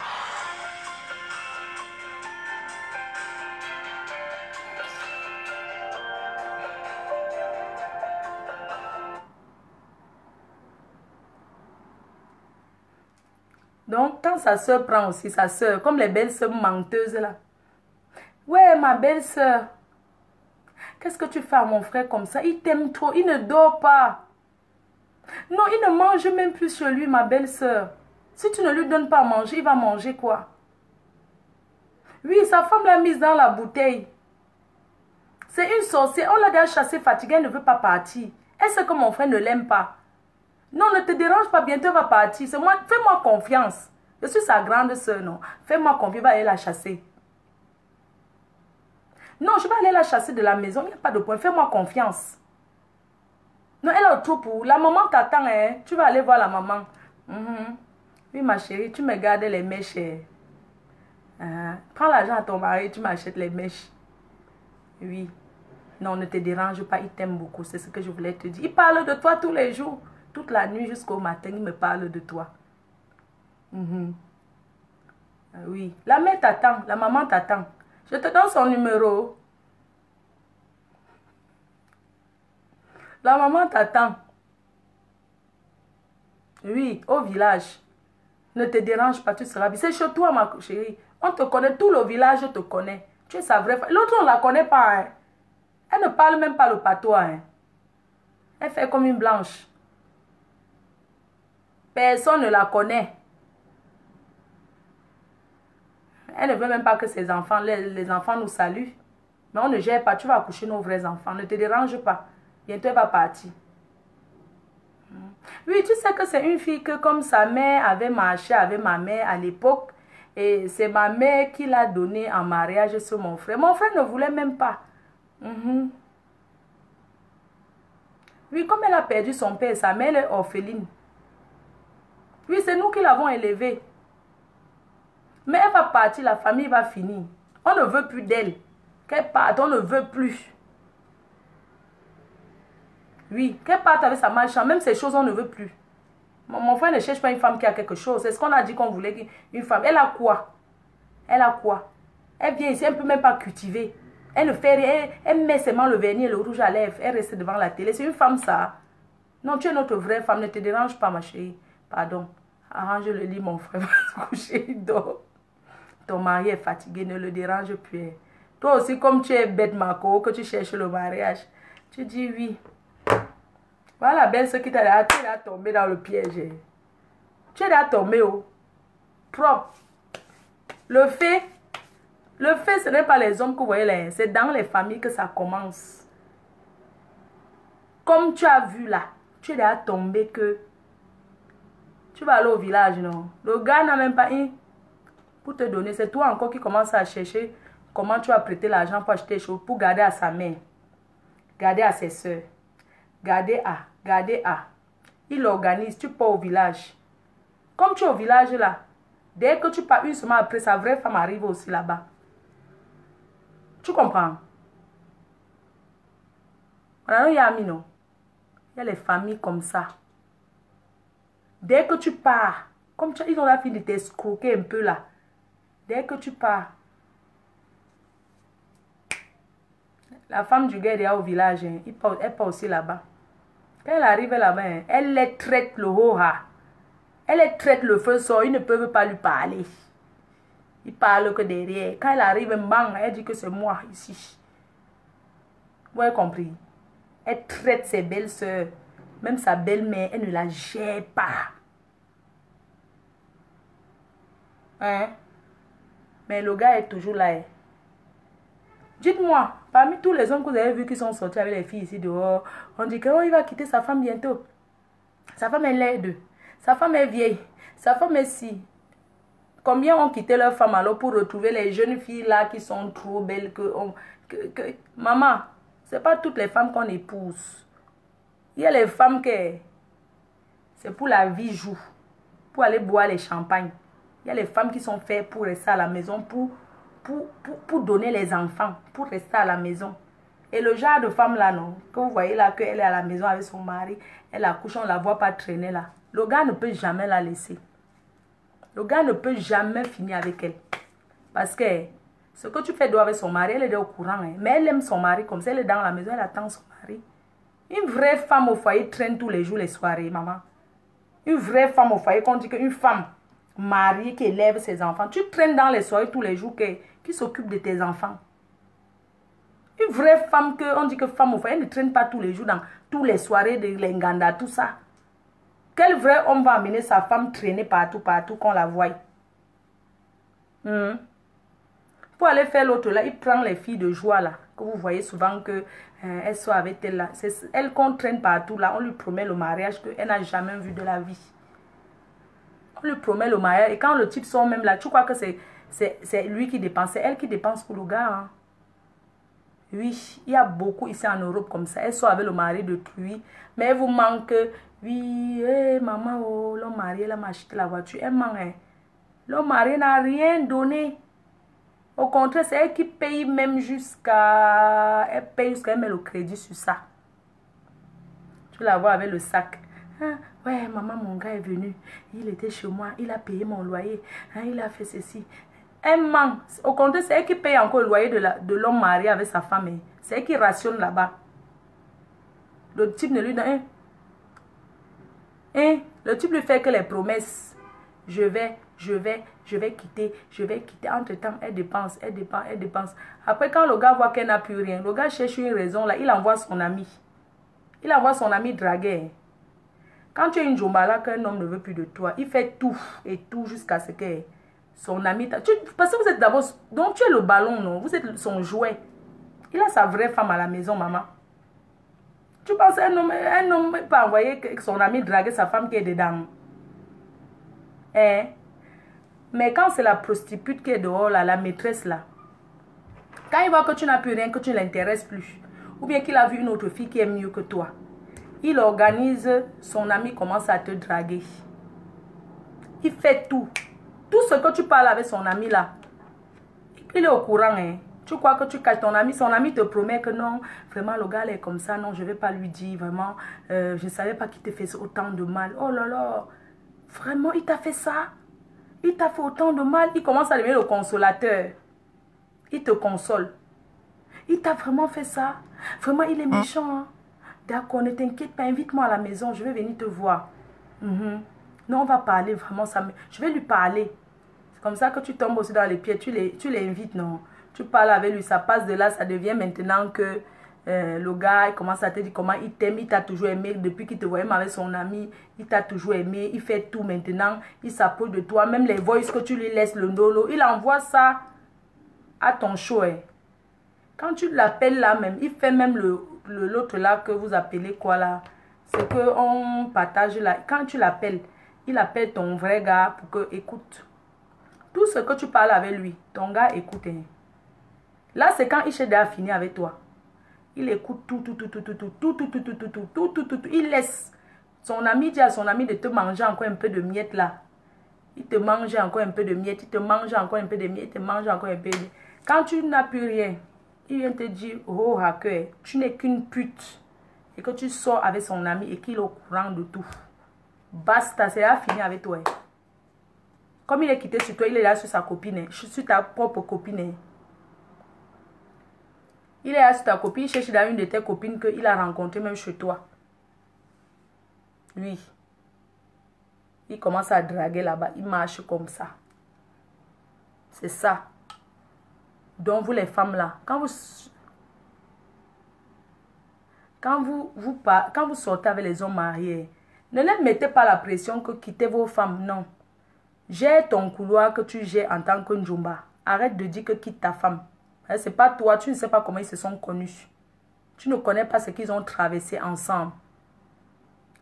Donc, quand sa soeur prend aussi sa soeur, comme les belles soeurs menteuses là. Ouais, ma belle soeur. Qu'est-ce que tu fais à mon frère comme ça? Il t'aime trop, il ne dort pas. Non, il ne mange même plus chez lui, ma belle soeur. Si tu ne lui donnes pas à manger, il va manger quoi? Oui, sa femme l'a mise dans la bouteille. C'est une sorcière. On l'a déjà chassée fatiguée, elle ne veut pas partir. Elle sait que mon frère ne l'aime pas. Non, ne te dérange pas, bientôt elle va partir. C'est moi, fais-moi confiance. Je suis sa grande soeur, non. Fais-moi confiance, va aller la chasser. Non, je vais aller la chasser de la maison, il n'y a pas de point. Fais-moi confiance. Non, elle est trop pour. La maman t'attend, hein. Tu vas aller voir la maman. Oui, ma chérie, tu me gardes les mèches. Prends l'argent à ton mari, tu m'achètes les mèches. Oui. Non, ne te dérange pas, il t'aime beaucoup. C'est ce que je voulais te dire. Il parle de toi tous les jours. Toute la nuit jusqu'au matin, il me parle de toi. Oui. La mère t'attend, la maman t'attend. Je te donne son numéro. La maman t'attend. Oui, au village. Ne te dérange pas, tu seras bien. C'est chez toi, ma chérie. On te connaît, tout le village te connaît. Tu es sa vraie femme. L'autre, on ne la connaît pas. Hein. Elle ne parle même pas le patois. Hein. Elle fait comme une blanche. Personne ne la connaît. Elle ne veut même pas que ses enfants, les enfants nous saluent. Mais on ne gère pas. Tu vas accoucher nos vrais enfants. Ne te dérange pas. Bientôt, elle va partir. Oui, tu sais que c'est une fille que comme sa mère avait marché avec ma mère à l'époque. Et c'est ma mère qui l'a donnée en mariage sur mon frère. Mon frère ne voulait même pas. Oui, comme elle a perdu son père, sa mère est orpheline. Oui, c'est nous qui l'avons élevée. Mais elle va partir, la famille va finir. On ne veut plus d'elle. Qu'elle parte, on ne veut plus. Oui, qu'elle parte avec sa malchance, même ces choses, on ne veut plus. Mon frère ne cherche pas une femme qui a quelque chose. C'est ce qu'on a dit qu'on voulait, une femme. Elle a quoi? Elle a quoi? Elle vient ici, elle ne peut même pas cultiver. Elle ne fait rien. Elle met seulement le vernis et le rouge à lèvres. Elle reste devant la télé. C'est une femme, ça. Non, tu es notre vraie femme. Ne te dérange pas, ma chérie. Pardon. Arrange le lit, mon frère va se coucher. Il dort. Ton mari est fatigué. Ne le dérange plus. Toi aussi, comme tu es bête, Marco, que tu cherches le mariage, tu dis oui. Voilà, belle, ce qui t'a dit, tu es tombé dans le piège. Tu es tombé, oh. Propre. Le fait, ce n'est pas les hommes que vous voyez là. C'est dans les familles que ça commence. Comme tu as vu là, tu es déjà tombé que tu vas aller au village, non? Le gars n'a même pas eu pour te donner. C'est toi encore qui commence à chercher comment tu vas prêter l'argent pour acheter des choses, pour garder à sa mère, garder à ses soeurs, garder à. Il organise, tu pars au village. Comme tu es au village là, dès que tu pars une semaine après, sa vraie femme arrive aussi là-bas. Tu comprends? Il y a les familles comme ça. Dès que tu pars, comme ils ont la fini de t'escroquer un peu là. Dès que tu pars, la femme du gars est au village, hein, elle part aussi là-bas. Quand elle arrive là-bas, hein, elle les traite le haut-ha. Elle les traite le feu sort, ils ne peuvent pas lui parler. Ils parlent que derrière. Quand elle arrive, elle dit que c'est moi ici. Vous avez compris? Elle traite ses belles-sœurs. Même sa belle-mère, elle ne la gère pas. Hein? Mais le gars est toujours là. Hein? Dites-moi, parmi tous les hommes que vous avez vus qui sont sortis avec les filles ici dehors, on dit qu'il va quitter sa femme bientôt. Sa femme est laide. Sa femme est vieille. Sa femme est si. Combien ont quitté leur femme alors pour retrouver les jeunes filles là qui sont trop belles Maman, c'est pas toutes les femmes qu'on épouse. Il y a les femmes que c'est pour la vie joue. Pour aller boire les champagnes. Il y a les femmes qui sont faites pour rester à la maison, pour donner les enfants, pour rester à la maison. Et le genre de femme là, non, que vous voyez là, qu'elle est à la maison avec son mari, elle accouche, on ne la voit pas traîner là. Le gars ne peut jamais la laisser. Le gars ne peut jamais finir avec elle. Parce que ce que tu fais doit avec son mari, elle est au courant. Hein. Mais elle aime son mari comme ça, elle est dans la maison, elle attend son mari. Une vraie femme au foyer traîne tous les jours, les soirées, maman. Une vraie femme au foyer, quand on dit qu'une femme mariée qui élève ses enfants, tu traînes dans les soirées tous les jours, qui s'occupe de tes enfants. Une vraie femme, on dit que femme au foyer, elle ne traîne pas tous les jours dans toutes les soirées de l'Enganda, tout ça. Quel vrai homme va amener sa femme traîner partout, qu'on la voie? Pour aller faire l'autre là, il prend les filles de joie là, que vous voyez souvent que elles sont avec elle là. C'est elle qu'on traîne partout là, on lui promet le mariage qu'elle n'a jamais vu de la vie. On lui promet le mariage et quand le type sort même là, tu crois que c'est lui qui dépense, c'est elle qui dépense pour le gars. Hein? Oui, il y a beaucoup ici en Europe comme ça. Elles sont avec le mari de lui, mais elle vous manque. Oui, hey, maman, oh, l'homme marié, elle m'a acheté la voiture. Elle manque. Hein. L'homme marié n'a rien donné. Au contraire, c'est elle qui paye même jusqu'à... Elle paye jusqu'à elle met le crédit sur ça. Tu la vois avec le sac. Hein? Ouais, maman, mon gars est venu. Il était chez moi. Il a payé mon loyer. Hein? Il a fait ceci. Elle ment. Au contraire, c'est elle qui paye encore le loyer de l'homme marié avec sa femme. C'est elle qui rationne là-bas. Le type ne lui donne... Le type lui fait que les promesses. Je vais quitter. Entre-temps, elle dépense. Après, quand le gars voit qu'elle n'a plus rien, le gars cherche une raison là, il envoie son ami. Il envoie son ami draguer. Quand tu es une jombala, qu'un homme ne veut plus de toi, il fait tout et tout jusqu'à ce que son ami... Parce que vous êtes d'abord... Donc tu es le ballon, non? Vous êtes son jouet. Il a sa vraie femme à la maison, maman. Tu penses qu'un homme ne peut pas envoyer son ami draguer sa femme qui est dedans? Mais quand c'est la prostitute qui est dehors, là, la maîtresse, là, quand il voit que tu n'as plus rien, que tu ne l'intéresses plus, ou bien qu'il a vu une autre fille qui est mieux que toi, il organise, son ami commence à te draguer. Il fait tout. Tout ce que tu parles avec son ami, là, il est au courant, hein. Tu crois que tu caches ton ami, son ami te promet que non, vraiment le gars est comme ça, non, je ne vais pas lui dire, vraiment, je ne savais pas qu'il te faisait autant de mal. Oh là là, vraiment, il t'a fait ça? Il t'a fait autant de mal? Il commence à devenir le consolateur. Il te console. Il t'a vraiment fait ça? Vraiment, il est méchant. Hein? D'accord, ne t'inquiète pas, invite-moi à la maison, je vais venir te voir. Non, on va parler vraiment, je vais lui parler. C'est comme ça que tu tombes aussi dans les pieds, tu l'invites, non? Tu parles avec lui, ça passe de là, ça devient maintenant que le gars il commence à te dire comment il t'aime, il t'a toujours aimé, depuis qu'il te voyait avec son ami, il t'a toujours aimé, il fait tout maintenant, il s'approche de toi, même les voices que tu lui laisses, le dolo, il envoie ça à ton show. Hein. Quand tu l'appelles là même, il fait même l'autre là que vous appelez quoi là, c'est qu'on partage là, quand tu l'appelles, il appelle ton vrai gars pour que, écoute, tout ce que tu parles avec lui, ton gars écoute. Hein. Là, c'est quand Isheda a fini avec toi. Il écoute tout. Il laisse. Son ami dit à son ami de te manger encore un peu de miettes là. Il te mange encore un peu de miettes. Il te mange encore un peu de miettes. Il te mange encore un peu de miettes. Quand tu n'as plus rien, il vient te dire, oh hacker, tu n'es qu'une pute. Et que tu sors avec son ami et qu'il est au courant de tout. Basta, c'est à fini avec toi. Comme il est quitté sur toi, il est là sur sa copine. Sur ta propre copine. Il est là sur ta copine, il cherche dans une de tes copines qu'il a rencontré même chez toi. Lui. Il commence à draguer là-bas. Il marche comme ça. C'est ça. Donc vous les femmes là, quand vous sortez avec les hommes mariés, ne leur mettez pas la pression que quittez vos femmes. Non. Gère ton couloir que tu gères en tant que Njumba. Arrête de dire que quitte ta femme. C'est pas toi, tu ne sais pas comment ils se sont connus. Tu ne connais pas ce qu'ils ont traversé ensemble.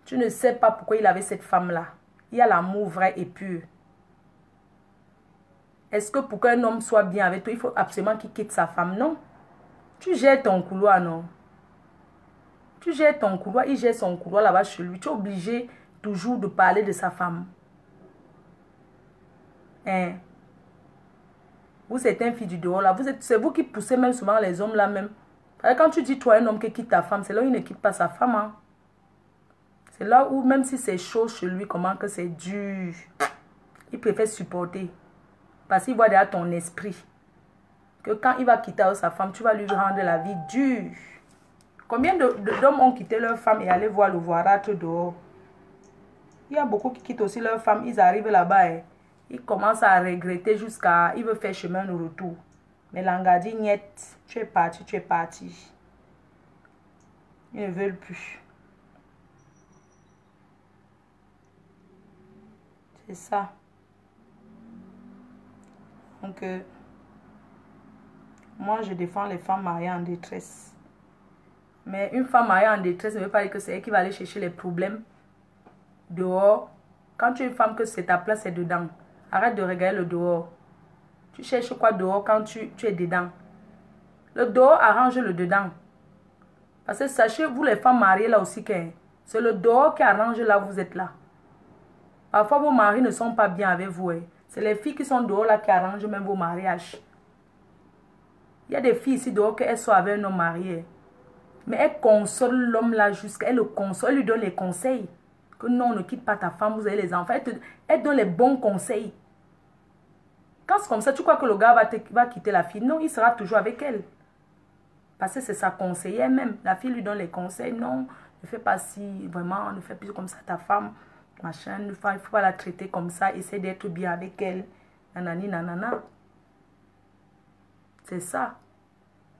Tu ne sais pas pourquoi il avait cette femme-là. Il y a l'amour vrai et pur. Est-ce que pour qu'un homme soit bien avec toi, il faut absolument qu'il quitte sa femme? Non. Tu gères ton couloir, non. Tu gères ton couloir, il gère son couloir là-bas chez lui. Tu es obligé toujours de parler de sa femme. Hein? Vous êtes un fils du dehors là. C'est vous qui poussez même souvent les hommes là même. Quand tu dis toi un homme qui quitte ta femme, c'est là où il ne quitte pas sa femme. Hein? C'est là où même si c'est chaud chez lui, comment que c'est dur, il préfère supporter. Parce qu'il voit derrière ton esprit que quand il va quitter sa femme, tu vas lui rendre la vie dure. Combien d'hommes ont quitté leur femme et allaient voir le voirâtre dehors? Il y a beaucoup qui quittent aussi leur femme, ils arrivent là-bas et ils commencent à regretter jusqu'à... Ils veulent faire chemin de retour. Mais l'anga dit, niet, tu es parti, tu es parti. Ils ne veulent plus. C'est ça. Donc, moi, je défends les femmes mariées en détresse. Mais une femme mariée en détresse ne veut pas dire que c'est elle qui va aller chercher les problèmes dehors. Quand tu es une femme, que c'est ta place, c'est dedans. Arrête de regarder le dehors. Tu cherches quoi dehors quand tu es dedans? Le dehors arrange le dedans. Parce que sachez, vous les femmes mariées là aussi, c'est le dehors qui arrange là où vous êtes là. Parfois, vos maris ne sont pas bien avec vous. C'est les filles qui sont dehors là qui arrangent même vos mariages. Il y a des filles ici dehors qu'elles sont avec un homme marié. Mais elles consolent l'homme là jusqu'à... Elles le consolent, elles lui donnent les conseils. Que non, ne quitte pas ta femme, vous avez les enfants. Elles donnent les bons conseils. Quand c'est comme ça, tu crois que le gars va quitter la fille? Non, il sera toujours avec elle. Parce que c'est sa conseillère même. La fille lui donne les conseils. Non, ne fais pas si, vraiment, ne fais plus comme ça ta femme. Machin, il ne faut pas la traiter comme ça. Essaie d'être bien avec elle. Nanani, nanana. C'est ça.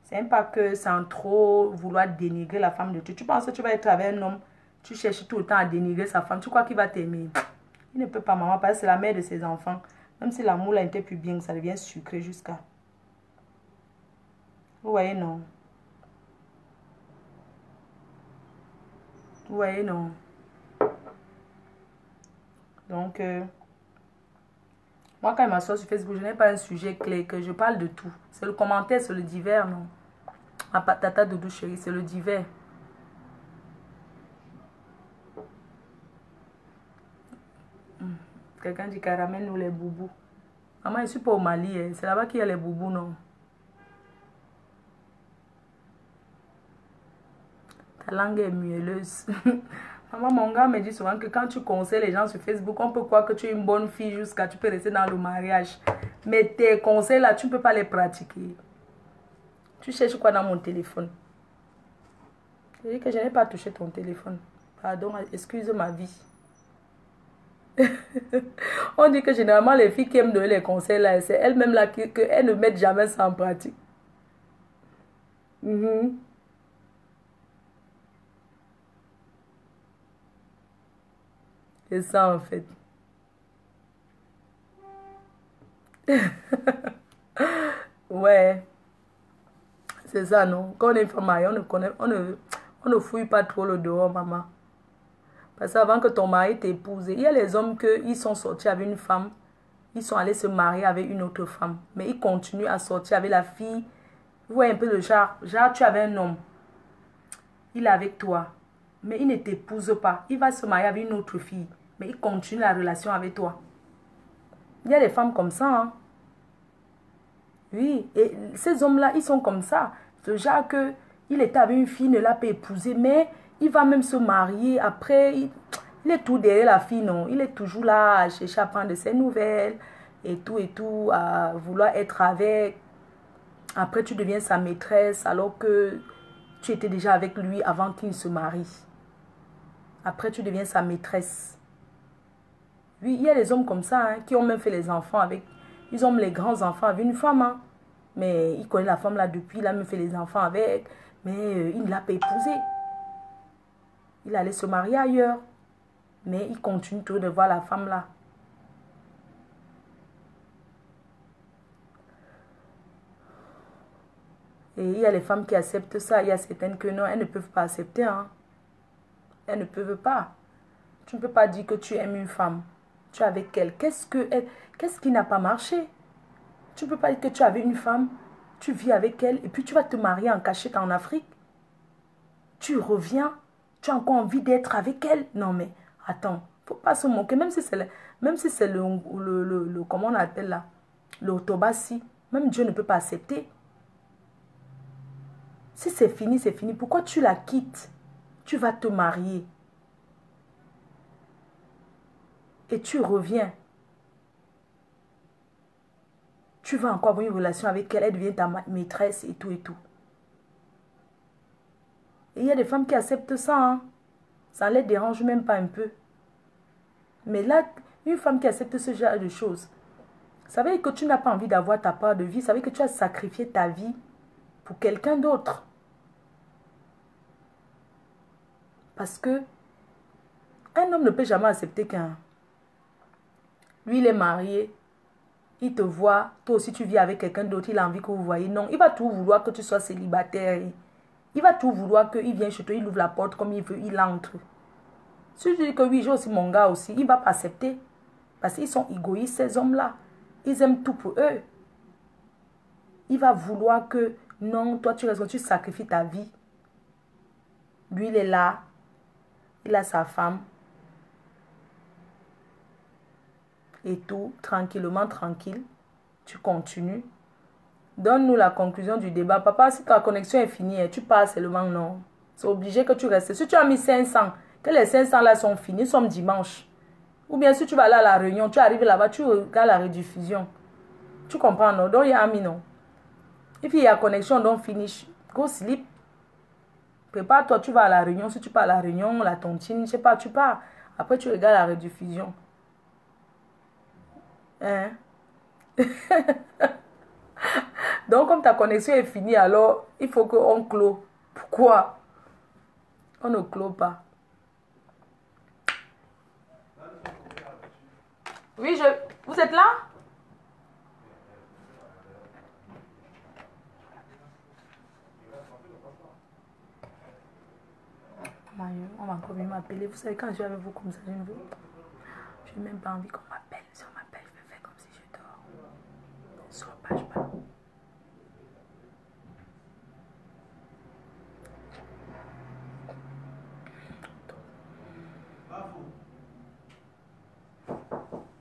C'est même pas que sans trop vouloir dénigrer la femme de Dieu. Tu penses que tu vas être avec un homme, tu cherches tout le temps à dénigrer sa femme. Tu crois qu'il va t'aimer? Il ne peut pas, maman, parce que c'est la mère de ses enfants. Même si l'amour là n'était plus bien, ça devient sucré jusqu'à... Vous voyez, non? Vous voyez, non? Donc, moi, quand il m'assoit sur Facebook, je n'ai pas un sujet clé, que je parle de tout. C'est le commentaire, c'est le divers, non? Ma patata doudou chérie, c'est le divers. Quelqu'un dit caramel, nous les boubous. Maman, je ne suis pas au Mali, c'est là-bas qu'il y a les boubous, non? Ta langue est mielleuse. Maman, mon gars me dit souvent que quand tu conseilles les gens sur Facebook, on peut croire que tu es une bonne fille jusqu'à tu peux rester dans le mariage. Mais tes conseils là, tu ne peux pas les pratiquer. Tu cherches quoi dans mon téléphone? Je dis que je n'ai pas touché ton téléphone. Pardon, excuse ma vie. On dit que généralement les filles qui aiment donner les conseils là, c'est elles-mêmes là qu'elles ne mettent jamais ça en pratique. C'est ça en fait. Ouais. C'est ça, non? Quand on est femme mariée, on ne fouille pas trop le dehors, maman. Parce qu'avant que ton mari t'épouse, il y a les hommes qui sont sortis avec une femme, ils sont allés se marier avec une autre femme. Mais ils continuent à sortir avec la fille. Vous voyez un peu le genre. Genre, tu avais un homme. Il est avec toi. Mais il ne t'épouse pas. Il va se marier avec une autre fille. Mais il continue la relation avec toi. Il y a des femmes comme ça, hein. Oui, et ces hommes-là, ils sont comme ça. Ce genre que il était avec une fille, il ne l'a pas épousée, mais il va même se marier. Après, il est tout derrière la fille, non? Il est toujours là à chercher à prendre de ses nouvelles et tout, à vouloir être avec. Après, tu deviens sa maîtresse alors que tu étais déjà avec lui avant qu'il se marie. Après, tu deviens sa maîtresse. Oui, il y a des hommes comme ça, hein, qui ont même fait les enfants avec... Ils ont les grands enfants avec une femme, hein. Mais il connaît la femme là depuis, il a même fait les enfants avec, mais il ne l'a pas épousée. Il allait se marier ailleurs, mais il continue toujours de voir la femme là. Et il y a les femmes qui acceptent ça, il y a certaines que non, elles ne peuvent pas accepter, hein. Elles ne peuvent pas. Tu ne peux pas dire que tu aimes une femme. Tu es avec elle. Qu'est-ce qui n'a pas marché? Tu ne peux pas dire que tu avais une femme, tu vis avec elle et puis tu vas te marier en cachette en Afrique. Tu reviens, tu as encore envie d'être avec elle. Non mais, attends, il ne faut pas se moquer. Même si c'est Même si c'est comment on appelle là, l'autobassi, même Dieu ne peut pas accepter. Si c'est fini, c'est fini. Pourquoi tu la quittes? Tu vas te marier. Et tu reviens. Tu vas encore avoir une relation avec elle. Elle devient ta maîtresse et tout et tout. Et il y a des femmes qui acceptent ça. Hein. Ça ne les dérange même pas un peu. Mais là, une femme qui accepte ce genre de choses, ça veut dire que tu n'as pas envie d'avoir ta part de vie. Ça veut dire que tu as sacrifié ta vie pour quelqu'un d'autre. Parce que un homme ne peut jamais accepter qu'un... Lui, il est marié. Il te voit. Toi aussi, tu vis avec quelqu'un d'autre. Il a envie que vous voyez. Non, il va tout vouloir que tu sois célibataire. Il va tout vouloir qu'il vienne chez toi. Il ouvre la porte comme il veut. Il entre. Si je dis que oui, j'ai aussi mon gars aussi, il ne va pas accepter. Parce qu'ils sont égoïstes, ces hommes-là. Ils aiment tout pour eux. Il va vouloir que... Non, toi, tu sacrifies ta vie. Lui, il est là. Il a sa femme. Et tout, tranquillement, tranquille. Tu continues. Donne-nous la conclusion du débat. Papa, si ta connexion est finie, tu pars seulement, non. C'est obligé que tu restes. Si tu as mis 500, que les 500 là sont finis, nous sommes dimanche. Ou bien si tu vas aller à la réunion, tu arrives là-bas, tu regardes la rediffusion. Tu comprends, non? Donc, il y a mis, non. Et puis, il y a connexion, donc finish. Go sleep. Prépare-toi, tu vas à la réunion. Si tu pars à la réunion, la tontine, je sais pas, tu pars. Après, tu regardes la rediffusion. Hein? Donc, comme ta connexion est finie, alors, il faut qu'on clôt. Pourquoi? On ne clôt pas. Oui, vous êtes là? On va encore venir m'appeler. Vous savez, quand je suis avec vous comme ça, je n'ai même pas envie qu'on m'appelle. Si on m'appelle, je vais faire comme si je dors. Sur page pas.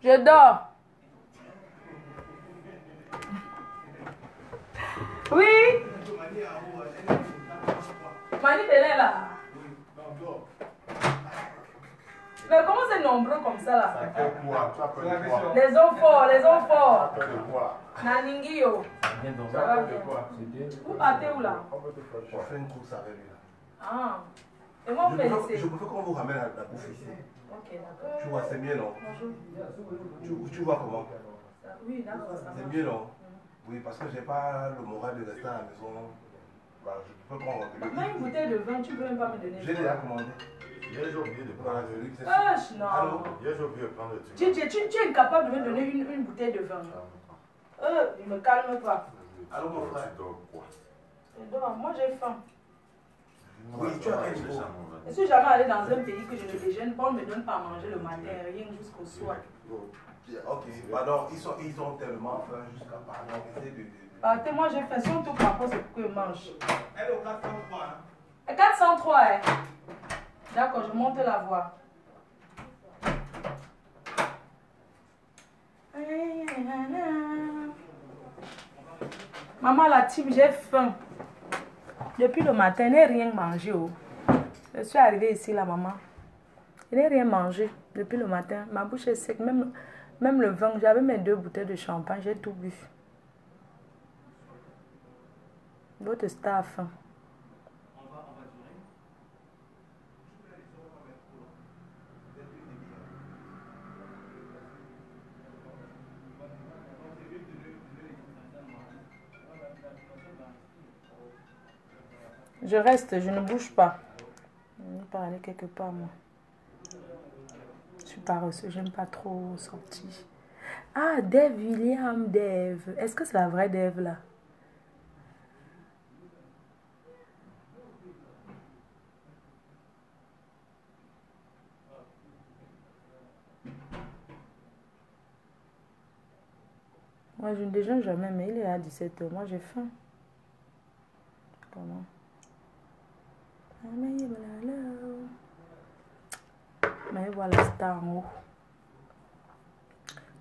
Je dors. Oui. Mani est là. Mais comment c'est nombreux comme ça là? Les hommes forts, les hommes forts. Naningio. Ça va bien. Vous partez où là? Je fais une course avec lui. Ah. Et moi, vous me laissez. Je préfère qu'on vous ramène la bouffe ici. Ok, d'accord. Tu vois, c'est mieux, non? Bonjour. Tu vois comment? Oui, d'accord. C'est mieux, non? Oui, parce que j'ai pas le moral de rester à la maison. Bah, je peux prendre un peu de... Même une bouteille de vin, tu peux même pas me donner. J'ai déjà commandé. Hier, j'ai oublié de prendre. Non. Hier, j'ai oublié de prendre le Tu es incapable de me donner une bouteille de vin. Il me calme pas. Allô, mon frère. Tu dors quoi? Je dors. Moi, j'ai faim. Oui, tu as quel niveau? Je suis jamais allé dans un pays que je ne déjeune pas, on ne me donne pas à manger le matin, rien jusqu'au soir. Ok, pardon, ils ont tellement faim jusqu'à pardon. Partez, moi j'ai faim. Si on touche ma porte, c'est pour que je mange. Elle est au 403. Hein? 403, hein? D'accord, je monte la voie. Maman, la team, j'ai faim. Depuis le matin, je n'ai rien mangé. Oh. Je suis arrivée ici, la maman. Je n'ai rien mangé depuis le matin. Ma bouche est sec. Même le vin, j'avais mes 2 bouteilles de champagne, j'ai tout bu. Votre staff. Je reste, je ne bouge pas. Je vais pas aller quelque part, moi. Je suis paresseuse, j'aime pas trop sortir. Ah, Dave William, Dave. Est-ce que c'est la vraie Dave, là? Moi, je ne déjeune jamais, mais il est à 17 h. Moi, j'ai faim. Comment? Mais voilà, star en haut.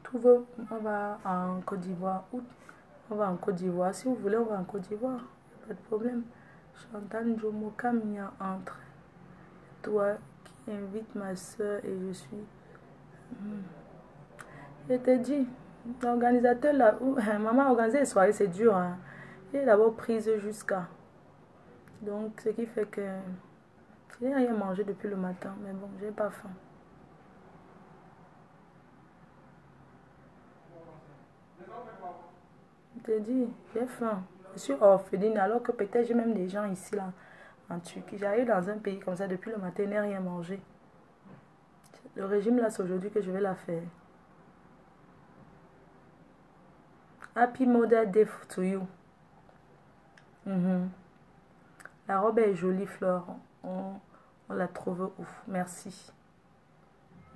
Tout veut, on va en Côte d'Ivoire. On va en Côte d'Ivoire. Si vous voulez, on va en Côte d'Ivoire. Pas de problème. Chantal Jomo Camilla entre. Toi qui invites ma soeur et je suis. Je te dis, l'organisateur là, maman organiser les soirées, c'est dur. Hein. Il est d'abord prise jusqu'à. Donc, ce qui fait que je n'ai rien mangé depuis le matin. Mais bon, j'ai pas faim. Je te dis, j'ai faim. Je suis orpheline alors que peut-être j'ai même des gens ici là en Turquie. J'arrive dans un pays comme ça depuis le matin, je n'ai rien mangé. Le régime là, c'est aujourd'hui que je vais la faire. Happy Mother's Day to you. La robe est jolie, Fleur. On la trouve ouf. Merci.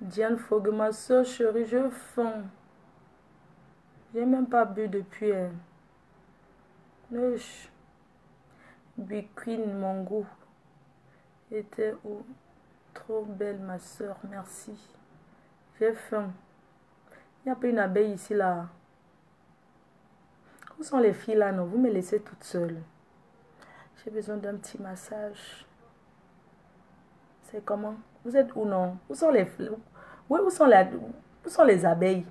Diane Fogg, ma soeur chérie, je faim. J'ai même pas bu depuis. Queen, mon goût. Était où? Trop belle, ma soeur. Merci. J'ai faim. Il n'y a pas une abeille ici, là. Où sont les filles, là? Non, vous me laissez toute seule. J'ai besoin d'un petit massage. C'est comment? Vous êtes où, non? Où sont les... Oui, où sont les abeilles?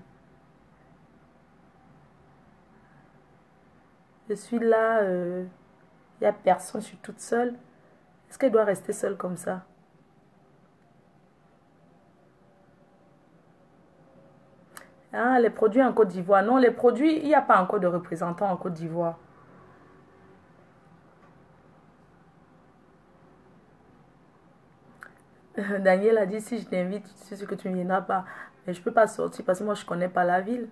Je suis là, il n'y a personne, je suis toute seule. Est-ce qu'elle doit rester seule comme ça? Ah, les produits en Côte d'Ivoire. Non, les produits, il n'y a pas encore de représentants en Côte d'Ivoire. Daniel a dit, si je t'invite, c'est sûr que tu ne viendras pas. Mais je ne peux pas sortir parce que moi, je ne connais pas la ville.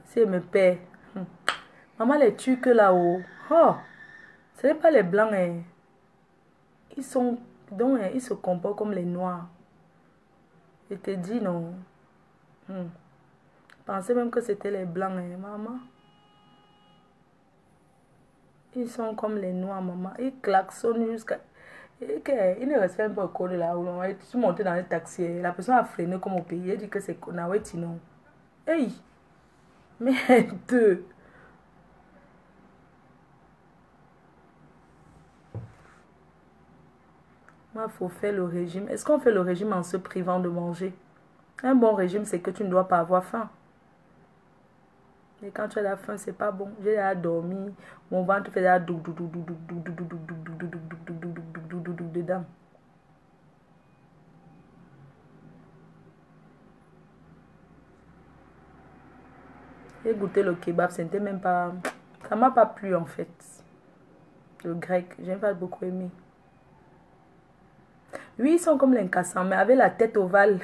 Si elle me paie. Maman, les Turcs là-haut. Oh, ce n'est pas les blancs. Hein. Ils sont... Donc, ils se comportent comme les noirs. Je te dis, non. Je pensais même que c'était les blancs, hein, maman. Ils sont comme les noirs, maman. Ils klaxonnent jusqu'à... Ils ne respectent pas le code là. Je suis montée dans le taxi. La personne a freiné comme au pays. Elle dit que c'est Naweti, non. Hey! Merde! Il faut faire le régime. Est-ce qu'on fait le régime en se privant de manger? Un bon régime, c'est que tu ne dois pas avoir faim. Et quand tu as la faim, c'est pas bon. J'ai déjà dormi. Mon ventre fait déjà dedans. J'ai goûté le kebab, c'était même pas... Ça m'a pas plu en fait. Le grec, j'ai pas beaucoup aimé. Oui, ils sont comme les Nkassans, mais avec la tête ovale.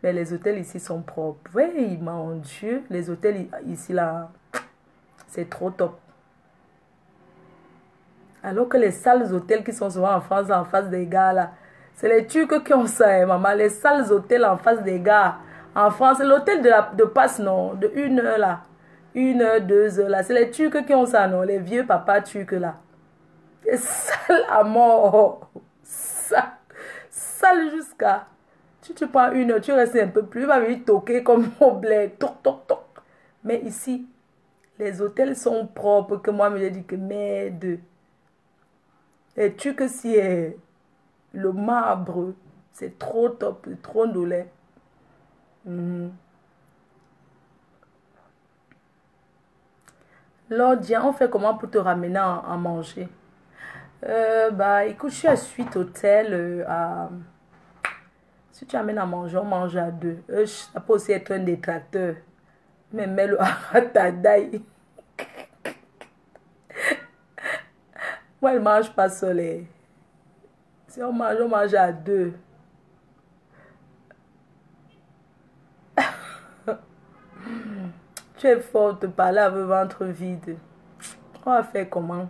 Mais les hôtels ici sont propres. Oui, mon Dieu, les hôtels ici là, c'est trop top. Alors que les sales hôtels qui sont souvent en France, en face des gars là, c'est les Turcs qui ont ça, hein, maman. Les sales hôtels en face des gars. En France, l'hôtel de passe, non, de 1 heure là. 1 heure, 2 heures là. C'est les Turcs qui ont ça, non, les vieux papas turcs là. C'est sale à mort. Sale jusqu'à... Tu prends 1 heure, tu restes un peu plus, il va venir toquer comme au bled. Toc, toc, toc. Mais ici, les hôtels sont propres, que moi, je dis que merde. Et tu que si le marbre, c'est trop top, trop dolé. L'audience, on fait comment pour te ramener à manger? Bah, écoute, je suis à Suite Hôtel à... Si tu amènes à manger, on mange à 2. Ça peut aussi être un détracteur. Mais mets-le à ta daille. Moi, elle ne mange pas seule. Si on mange à 2. Tu es forte de parler avec le ventre vide. On va faire comment?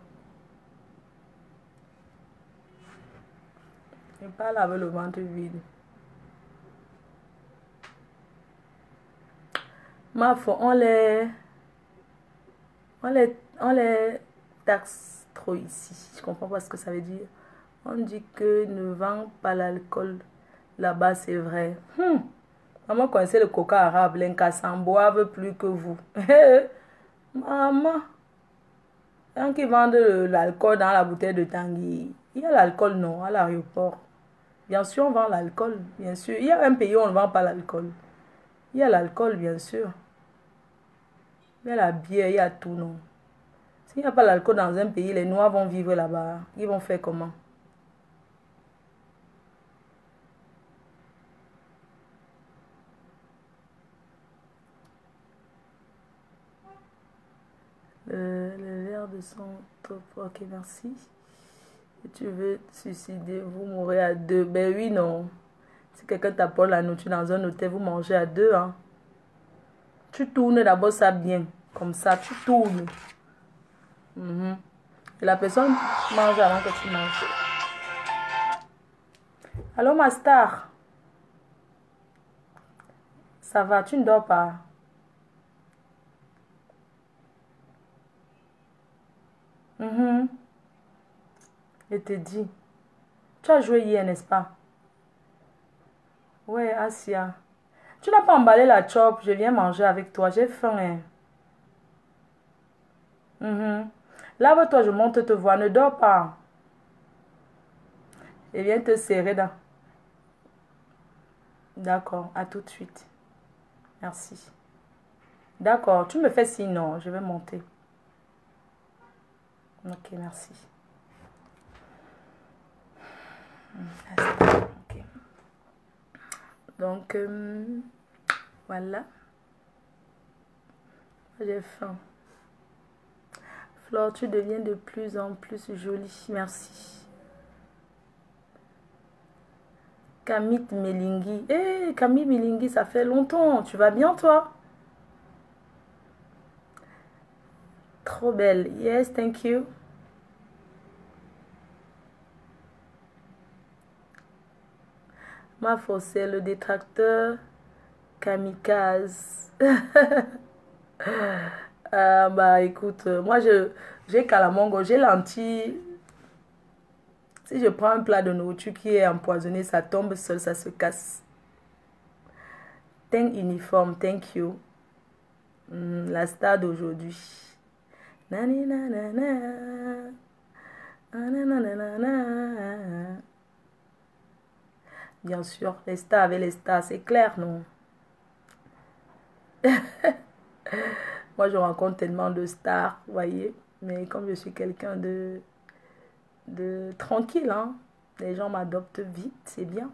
Je parle avec le ventre vide. Ma foi, on les taxe trop ici. Je comprends pas ce que ça veut dire. On dit que ne vend pas l'alcool. Là-bas, c'est vrai. Maman connaissait le coca arabe. L'incassan boivent plus que vous. Maman. Quand ils vendent l'alcool dans la bouteille de Tanguy, il y a l'alcool, non, à l'aéroport. Bien sûr, on vend l'alcool, bien sûr. Il y a un pays où on ne vend pas l'alcool. Il y a l'alcool, bien sûr. Il y a la bière, il y a tout, non. S'il n'y a pas l'alcool dans un pays, les Noirs vont vivre là-bas. Ils vont faire comment? Le verre de sang top. Ok, merci. Si tu veux suicider, vous mourrez à deux. Ben oui, non. Si quelqu'un t'apporte la nourriture dans un hôtel, vous mangez à deux. Hein. Tu tournes d'abord ça bien. Comme ça, tu tournes. Et la personne mange avant que tu manges. Allô, ma star? Ça va, tu ne dors pas? Je te dis. Tu as joué hier, n'est-ce pas? Ouais, Asia. Tu n'as pas emballé la chop. Je viens manger avec toi. J'ai faim. Lave-toi, je monte te voir. Ne dors pas. Je viens te serrer dans. D'accord, à tout de suite. Merci. D'accord, tu me fais sinon. Je vais monter. Ok, merci. Okay. Donc, voilà. J'ai faim. Flore, tu deviens de plus en plus jolie. Merci. Camille Melingui. Hey, Camille Melingui, ça fait longtemps. Tu vas bien, toi? Trop belle. Yes, thank you. Ma fossée, le détracteur kamikaze. Bah écoute, moi j'ai calamongo, j'ai lentilles. Si je prends un plat de nourriture qui est empoisonné, ça tombe seul, ça se casse. Teint uniforme, thank you. La star d'aujourd'hui. Bien sûr, les stars avec les stars, c'est clair, non? Moi, je rencontre tellement de stars, vous voyez. Mais comme je suis quelqu'un de tranquille, hein, les gens m'adoptent vite, c'est bien.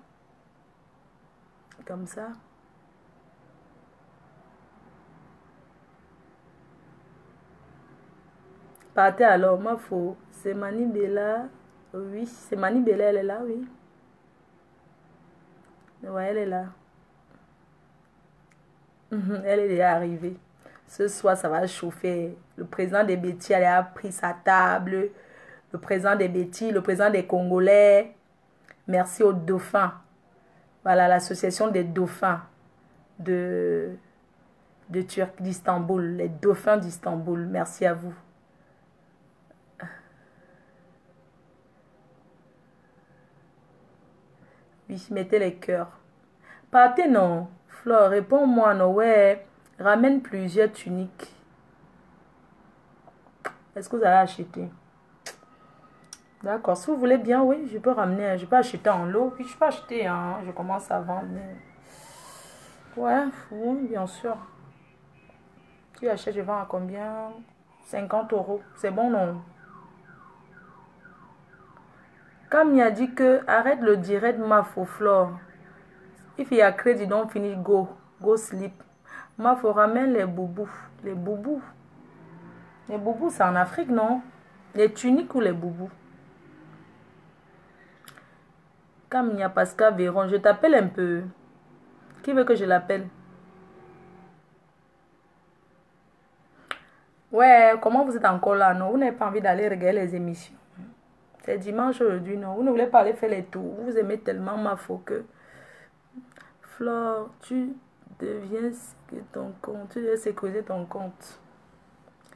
Comme ça. Partez alors, ma faux. C'est Mani Bella. Oui, c'est Mani Bella, elle est là, oui. Ouais, elle est là. Elle est déjà arrivée. Ce soir, ça va chauffer. Le président des Bétis, elle a pris sa table. Le président des Bétis, le président des Congolais. Merci aux dauphins. Voilà, l'association des dauphins d'Istanbul. Les dauphins d'Istanbul. Merci à vous. Oui, mettez les cœurs. Partez, non. Flore, réponds-moi, non. Ouais, ramène plusieurs tuniques. Est-ce que vous allez acheter? D'accord, si vous voulez bien, oui, je peux ramener. Je peux acheter en lot. Puis je peux acheter, hein. Je commence à vendre. Mais... ouais, oui, bien sûr. Tu achètes, je vends à combien? 50 €. C'est bon, non? Comme il a dit que arrête le direct, ma faux Flore. If you are crazy, don't finish, go sleep. Ma faux ramène les boubous. Les boubous. Les boubous, c'est en Afrique, non? Les tuniques ou les boubous? Comme il y a Pascal Véron, je t'appelle un peu. Qui veut que je l'appelle? Ouais, comment vous êtes encore là, non? Vous n'avez pas envie d'aller regarder les émissions. C'est dimanche aujourd'hui, non? Vous ne voulez pas aller faire les tours. Vous aimez tellement ma faux que... Flore, tu deviens ton compte. Tu dois sécuriser ton compte.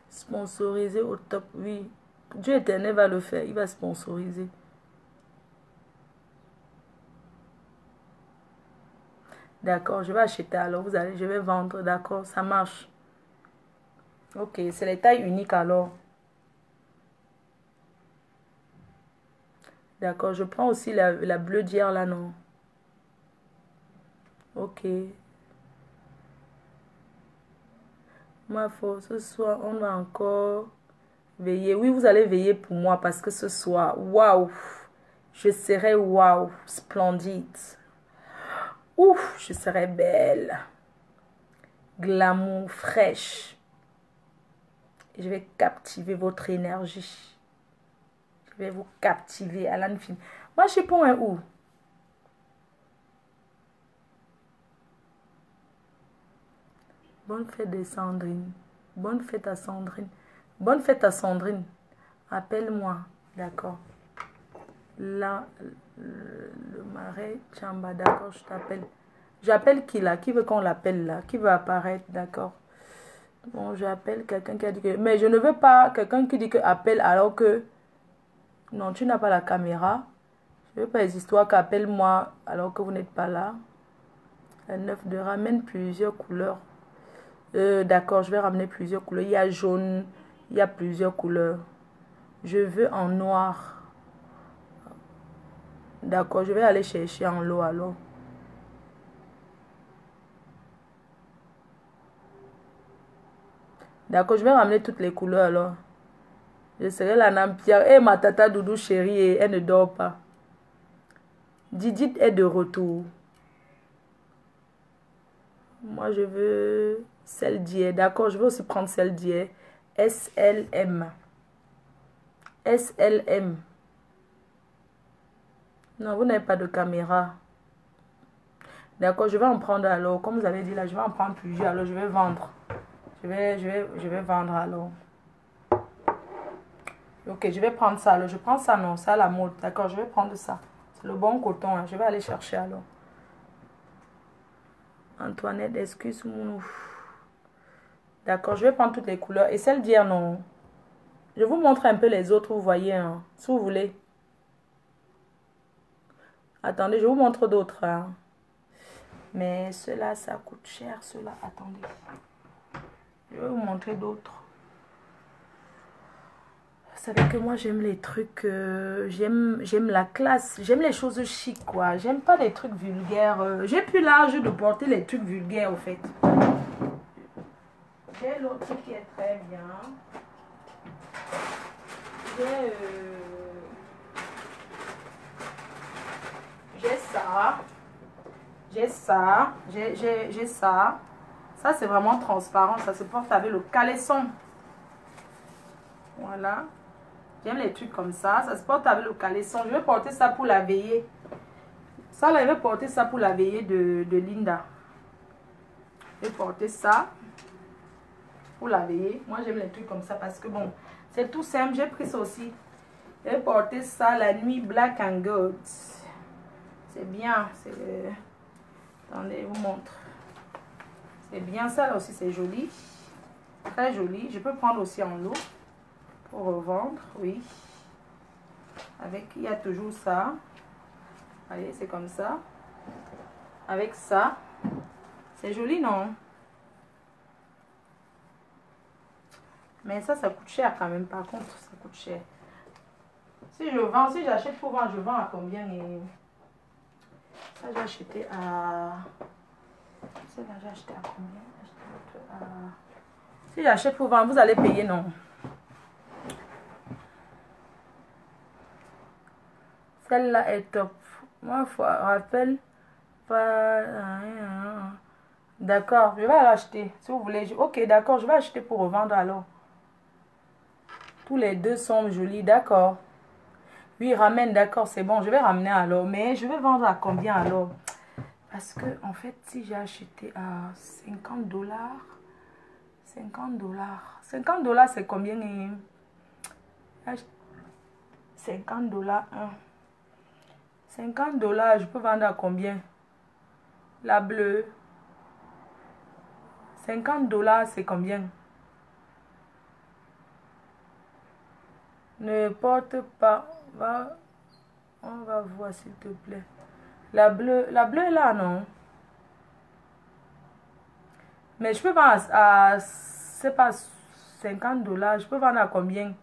Sponsoriser au top, oui. Dieu éternel va le faire. Il va sponsoriser. D'accord, je vais acheter alors. Vous allez, je vais vendre. D'accord, ça marche. Ok, c'est les tailles uniques alors. D'accord, je prends aussi la bleue d'hier là, non? Ok. Ma foi, ce soir, on va encore veiller. Oui, vous allez veiller pour moi parce que ce soir, waouh, je serai waouh, splendide. Ouf, je serai belle. Glamour, fraîche. Je vais captiver votre énergie. Je vais vous captiver à l'infini. Moi, je sais pas où. Bonne fête de Sandrine. Bonne fête à Sandrine. Bonne fête à Sandrine. Appelle-moi. D'accord. Là, le marais Chamba. D'accord, je t'appelle. J'appelle qui là? Qui veut qu'on l'appelle là? Qui veut apparaître? D'accord. Bon, j'appelle quelqu'un qui a dit que... Mais je ne veux pas quelqu'un qui dit que appelle alors que... Non, tu n'as pas la caméra. Je ne veux pas les histoires qu'appelle-moi alors que vous n'êtes pas là. La 9 de ramène plusieurs couleurs. D'accord, je vais ramener plusieurs couleurs. Il y a jaune, il y a plusieurs couleurs. Je veux en noir. D'accord, je vais aller chercher en lot alors. D'accord, je vais ramener toutes les couleurs alors. Je serai la Nampierre. Et ma tata Doudou chérie, elle ne dort pas. Didit est de retour. Moi, je veux celle d'hier. D'accord, je vais aussi prendre celle d'hier. SLM. SLM. Non, vous n'avez pas de caméra. D'accord, je vais en prendre alors. Comme vous avez dit là, je vais en prendre plusieurs. Alors, je vais vendre. Je vais vendre alors. Ok, je vais prendre ça. Alors, je prends ça, non, ça à la mode. D'accord, je vais prendre ça. C'est le bon coton. Hein. Je vais aller chercher alors. Antoinette, excuse-moi. D'accord, je vais prendre toutes les couleurs. Et celle d'hier, non. Je vous montre un peu les autres, vous voyez, hein, si vous voulez. Attendez, je vous montre d'autres. Hein. Mais ceux-là, ça coûte cher. Ceux-là, attendez. Je vais vous montrer d'autres. Vous savez que moi, j'aime les trucs... j'aime la classe. J'aime les choses chic, quoi. J'aime pas les trucs vulgaires. J'ai plus l'âge de porter les trucs vulgaires, au fait. J'ai l'autre qui est très bien. J'ai ça. J'ai ça. J'ai ça. Ça, c'est vraiment transparent. Ça se porte avec le caleçon. Voilà. J'aime les trucs comme ça. Ça se porte avec le caleçon. Je vais porter ça pour la veillée. Ça, là, je vais porter ça pour la veillée de Linda. Je vais porter ça pour la veillée. Moi, j'aime les trucs comme ça parce que, bon, c'est tout simple. J'ai pris ça aussi. Je vais porter ça la nuit Black and Gold. C'est bien. Attendez, je vous montre. C'est bien. Ça, là aussi, c'est joli. Très joli. Je peux prendre aussi en lot. Pour revendre, oui. Avec, il y a toujours ça. Allez, c'est comme ça. Avec ça. C'est joli, non? Mais ça coûte cher quand même. Par contre, ça coûte cher. Si je vends, si j'achète pour vendre, je vends à combien? Et ça, j'ai acheté à... Ça, j'ai acheté à combien? Si j'achète pour vendre, vous allez payer, non? Celle-là est top. Moi, il faut rappel. Pas... D'accord, je vais l'acheter. Si vous voulez. Ok, d'accord, je vais acheter pour revendre alors. Tous les deux sont jolis, d'accord. Oui, ramène, d'accord, c'est bon. Je vais ramener alors. Mais je vais vendre à combien alors? Parce que, en fait, si j'ai acheté à 50 $. 50 $. 50 $, c'est combien? 50 $, 50 $, je peux vendre à combien? La bleue. 50 $, c'est combien? Ne porte pas. On va voir s'il te plaît. La bleue est là, non? Mais je peux vendre à c'est pas 50 $. Je peux vendre à combien?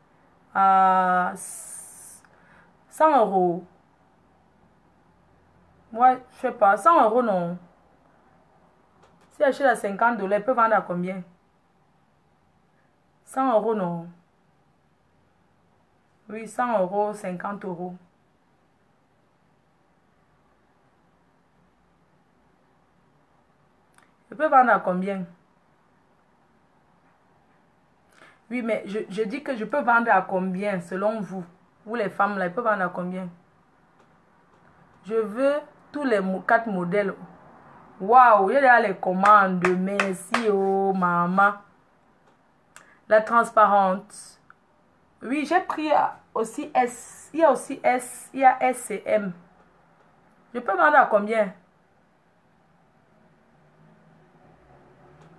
À 100 €. Ouais, je sais pas. 100 € non. Si j'achète à 50 $, je peux vendre à combien? 100 € non. Oui, 100 €, 50 €. Je peux vendre à combien? Oui, mais je dis que je peux vendre à combien selon vous? Vous les femmes là, je peux vendre à combien? Je veux tous les 4 modèles. Waouh, il y a les commandes. Merci, oh maman. La transparente. Oui, j'ai pris aussi S. Il y a aussi S. Il y a S et M. Je peux vendre à combien?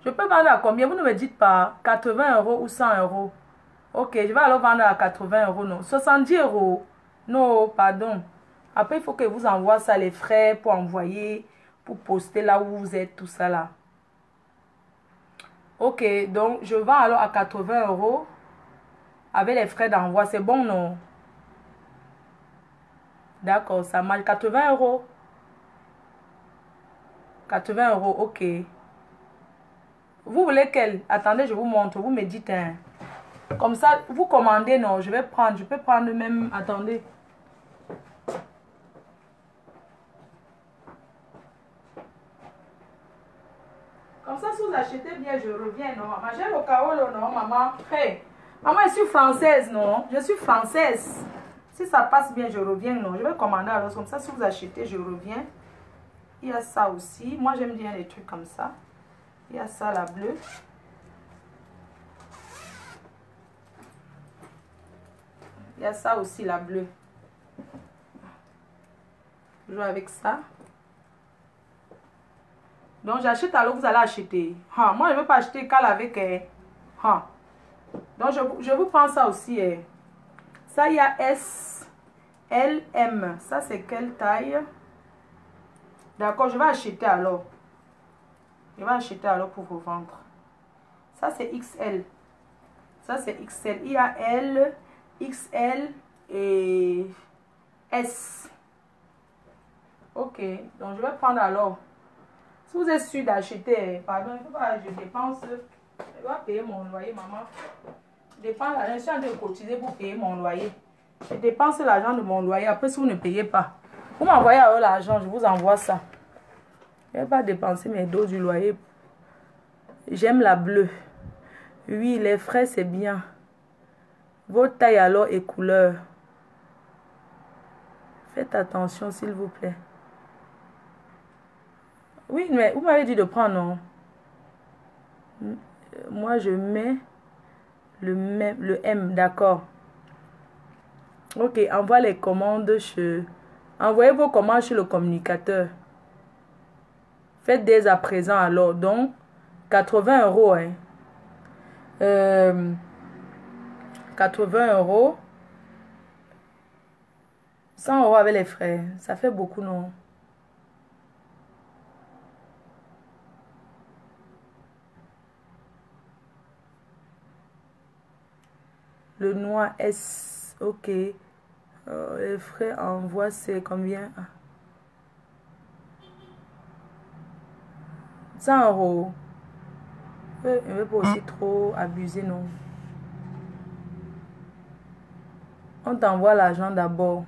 Je peux vendre à combien? Vous ne me dites pas 80 € ou 100 €. Ok, je vais alors vendre à 80 €, non. 70 €. Non, pardon. Après, il faut que vous envoie ça, les frais pour envoyer, pour poster là où vous êtes, tout ça là. Ok, donc je vends alors à 80 € avec les frais d'envoi. C'est bon, non? D'accord, ça marche. 80 €. 80 €, ok. Vous voulez quelle? Attendez, je vous montre. Vous me dites, hein. Comme ça, vous commandez, non? Je vais prendre. Je peux prendre même. Attendez. Comme ça, si vous achetez bien, je reviens, non? Maman, j'ai le Kaolo, non, maman? Hey, maman, je suis française, non? Je suis française. Si ça passe bien, je reviens, non? Je vais commander alors. Comme ça, si vous achetez, je reviens. Il y a ça aussi. Moi, j'aime bien les trucs comme ça. Il y a ça, la bleue. Il y a ça aussi, la bleue. Je joue avec ça. Donc, j'achète alors, vous allez acheter. Moi, je ne veux pas acheter qu'à avec. Donc, je vous prends ça aussi. Ça, il y a S, L, M. Ça, c'est quelle taille? D'accord, je vais acheter alors. Je vais acheter alors pour vous vendre. Ça, c'est XL. Ça, c'est XL. Il y a L, XL et S. Ok, donc je vais prendre alors. Si vous êtes sûr d'acheter, pardon, il ne faut pas que je dépense. Je dois payer mon loyer, maman. Je dépense l'argent, je suis en train de cotiser pour payer mon loyer. Je dépense l'argent de mon loyer. Après, si vous ne payez pas, vous m'envoyez alors l'argent, je vous envoie ça. Je ne vais pas dépenser mes dos du loyer. J'aime la bleue. Oui, les frais, c'est bien. Vos tailles alors et couleurs. Faites attention, s'il vous plaît. Oui, mais vous m'avez dit de prendre, non? Moi, je mets le M, d'accord. Ok, envoie les commandes envoyez vos commandes sur le communicateur. Faites dès à présent alors. Donc, 80 €, hein. 80 €. 100 € avec les frais. Ça fait beaucoup, non? Le noir S, ok. Les frais envoi, c'est combien? 100 €. Je ne veux pas aussi trop abuser, non? On t'envoie l'argent d'abord.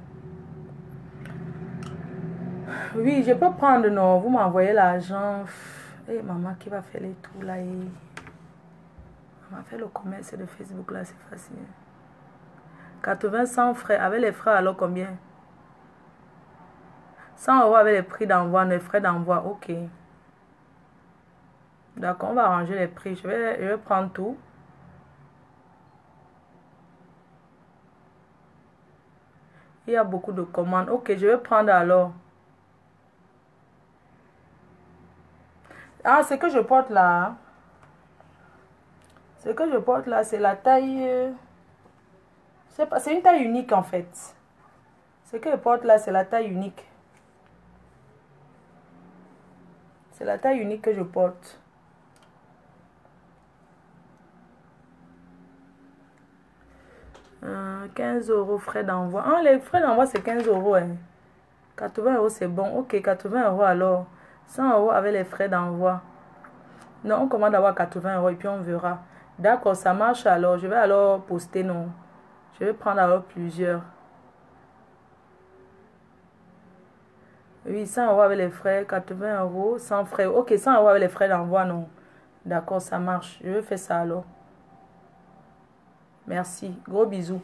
Oui, je peux prendre, non? Vous m'envoyez l'argent. Et maman qui va faire les tours là. On va faire le commerce de Facebook là, c'est facile. 80, 100 frais. Avec les frais, alors combien? 100 € avec les prix d'envoi, les frais d'envoi, ok. D'accord, on va arranger les prix. Je vais prendre tout. Il y a beaucoup de commandes. Ok, je vais prendre alors. Ah, ce que je porte là. Ce que je porte là, c'est la taille. C'est une taille unique en fait. Ce que je porte là, c'est la taille unique. C'est la taille unique que je porte. 15 € frais d'envoi. Ah, les frais d'envoi, c'est 15 €. Hein. 80 €, c'est bon. Ok, 80 € alors. 100 € avec les frais d'envoi. Non, on commande d'avoir 80 € et puis on verra. D'accord, ça marche alors. Je vais alors poster, non. Je vais prendre alors plusieurs. Oui, 100 € avec les frais, 80 € sans frais. Ok, 100 € avec les frais d'envoi, non. D'accord, ça marche. Je vais faire ça alors. Merci. Gros bisous.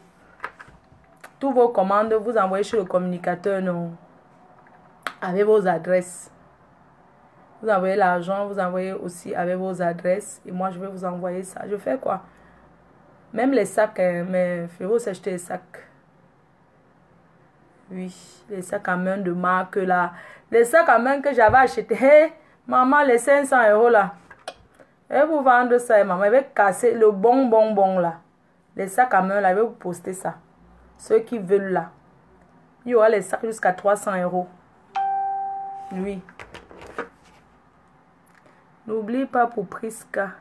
Tous vos commandes, vous envoyez chez le communicateur, non. Avec vos adresses. Vous envoyez l'argent, vous envoyez aussi avec vos adresses. Et moi, je vais vous envoyer ça. Je fais quoi? Même les sacs, hein, mais il faut s'acheter les sacs. Oui, les sacs à main de marque là. Les sacs à main que j'avais achetés. Hey, maman, les 500 € là. Et vous vendre ça, maman. Elle va casser le bon là. Les sacs à main là, je vais vous poster ça. Ceux qui veulent là. Il y aura les sacs jusqu'à 300 €. Oui. N'oublie pas pour Prisca.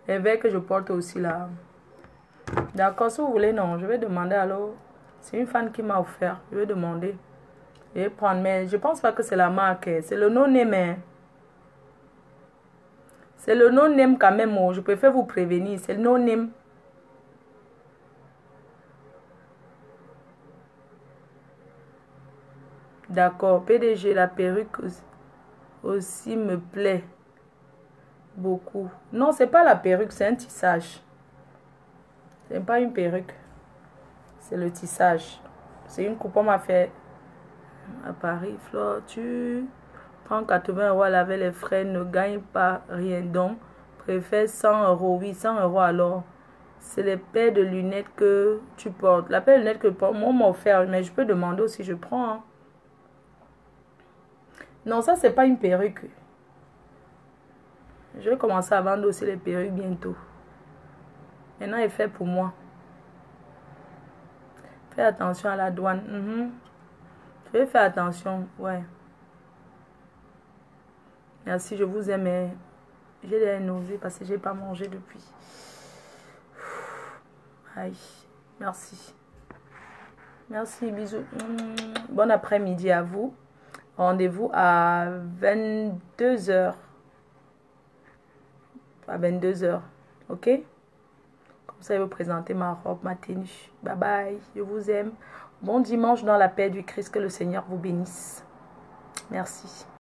Les verres que je porte aussi là. D'accord, si vous voulez, non. Je vais demander alors. C'est une fan qui m'a offert. Je vais demander. Je vais prendre. Mais je pense pas que c'est la marque. C'est le no-name. C'est le no-name quand même. Je préfère vous prévenir. C'est le no-name. D'accord. PDG, la perruque aussi me plaît beaucoup. Non, c'est pas la perruque, c'est un tissage. C'est pas une perruque. C'est le tissage. C'est une coupe, on m'a fait à Paris. Flore, tu prends 80 € à laver les frais, ne gagne pas rien. Donc, préfère 100 €. Oui, 100 € alors. C'est les paires de lunettes que tu portes. La paire de lunettes que je porte, moi, on m'a offert. Mais je peux demander aussi, je prends. Hein. Non, ça, c'est pas une perruque. Je vais commencer à vendre aussi les perruques bientôt. Maintenant, il est fait pour moi. Fais attention à la douane. Je vais faire attention. Ouais. Merci, je vous aime. J'ai des nausées parce que je n'ai pas mangé depuis. Aïe. Merci. Merci, bisous. Bon après-midi à vous. Rendez-vous à 22 h. À 22 h. Ok? Comme ça, je vais vous présenter ma robe, ma tenue. Bye bye. Je vous aime. Bon dimanche dans la paix du Christ. Que le Seigneur vous bénisse. Merci.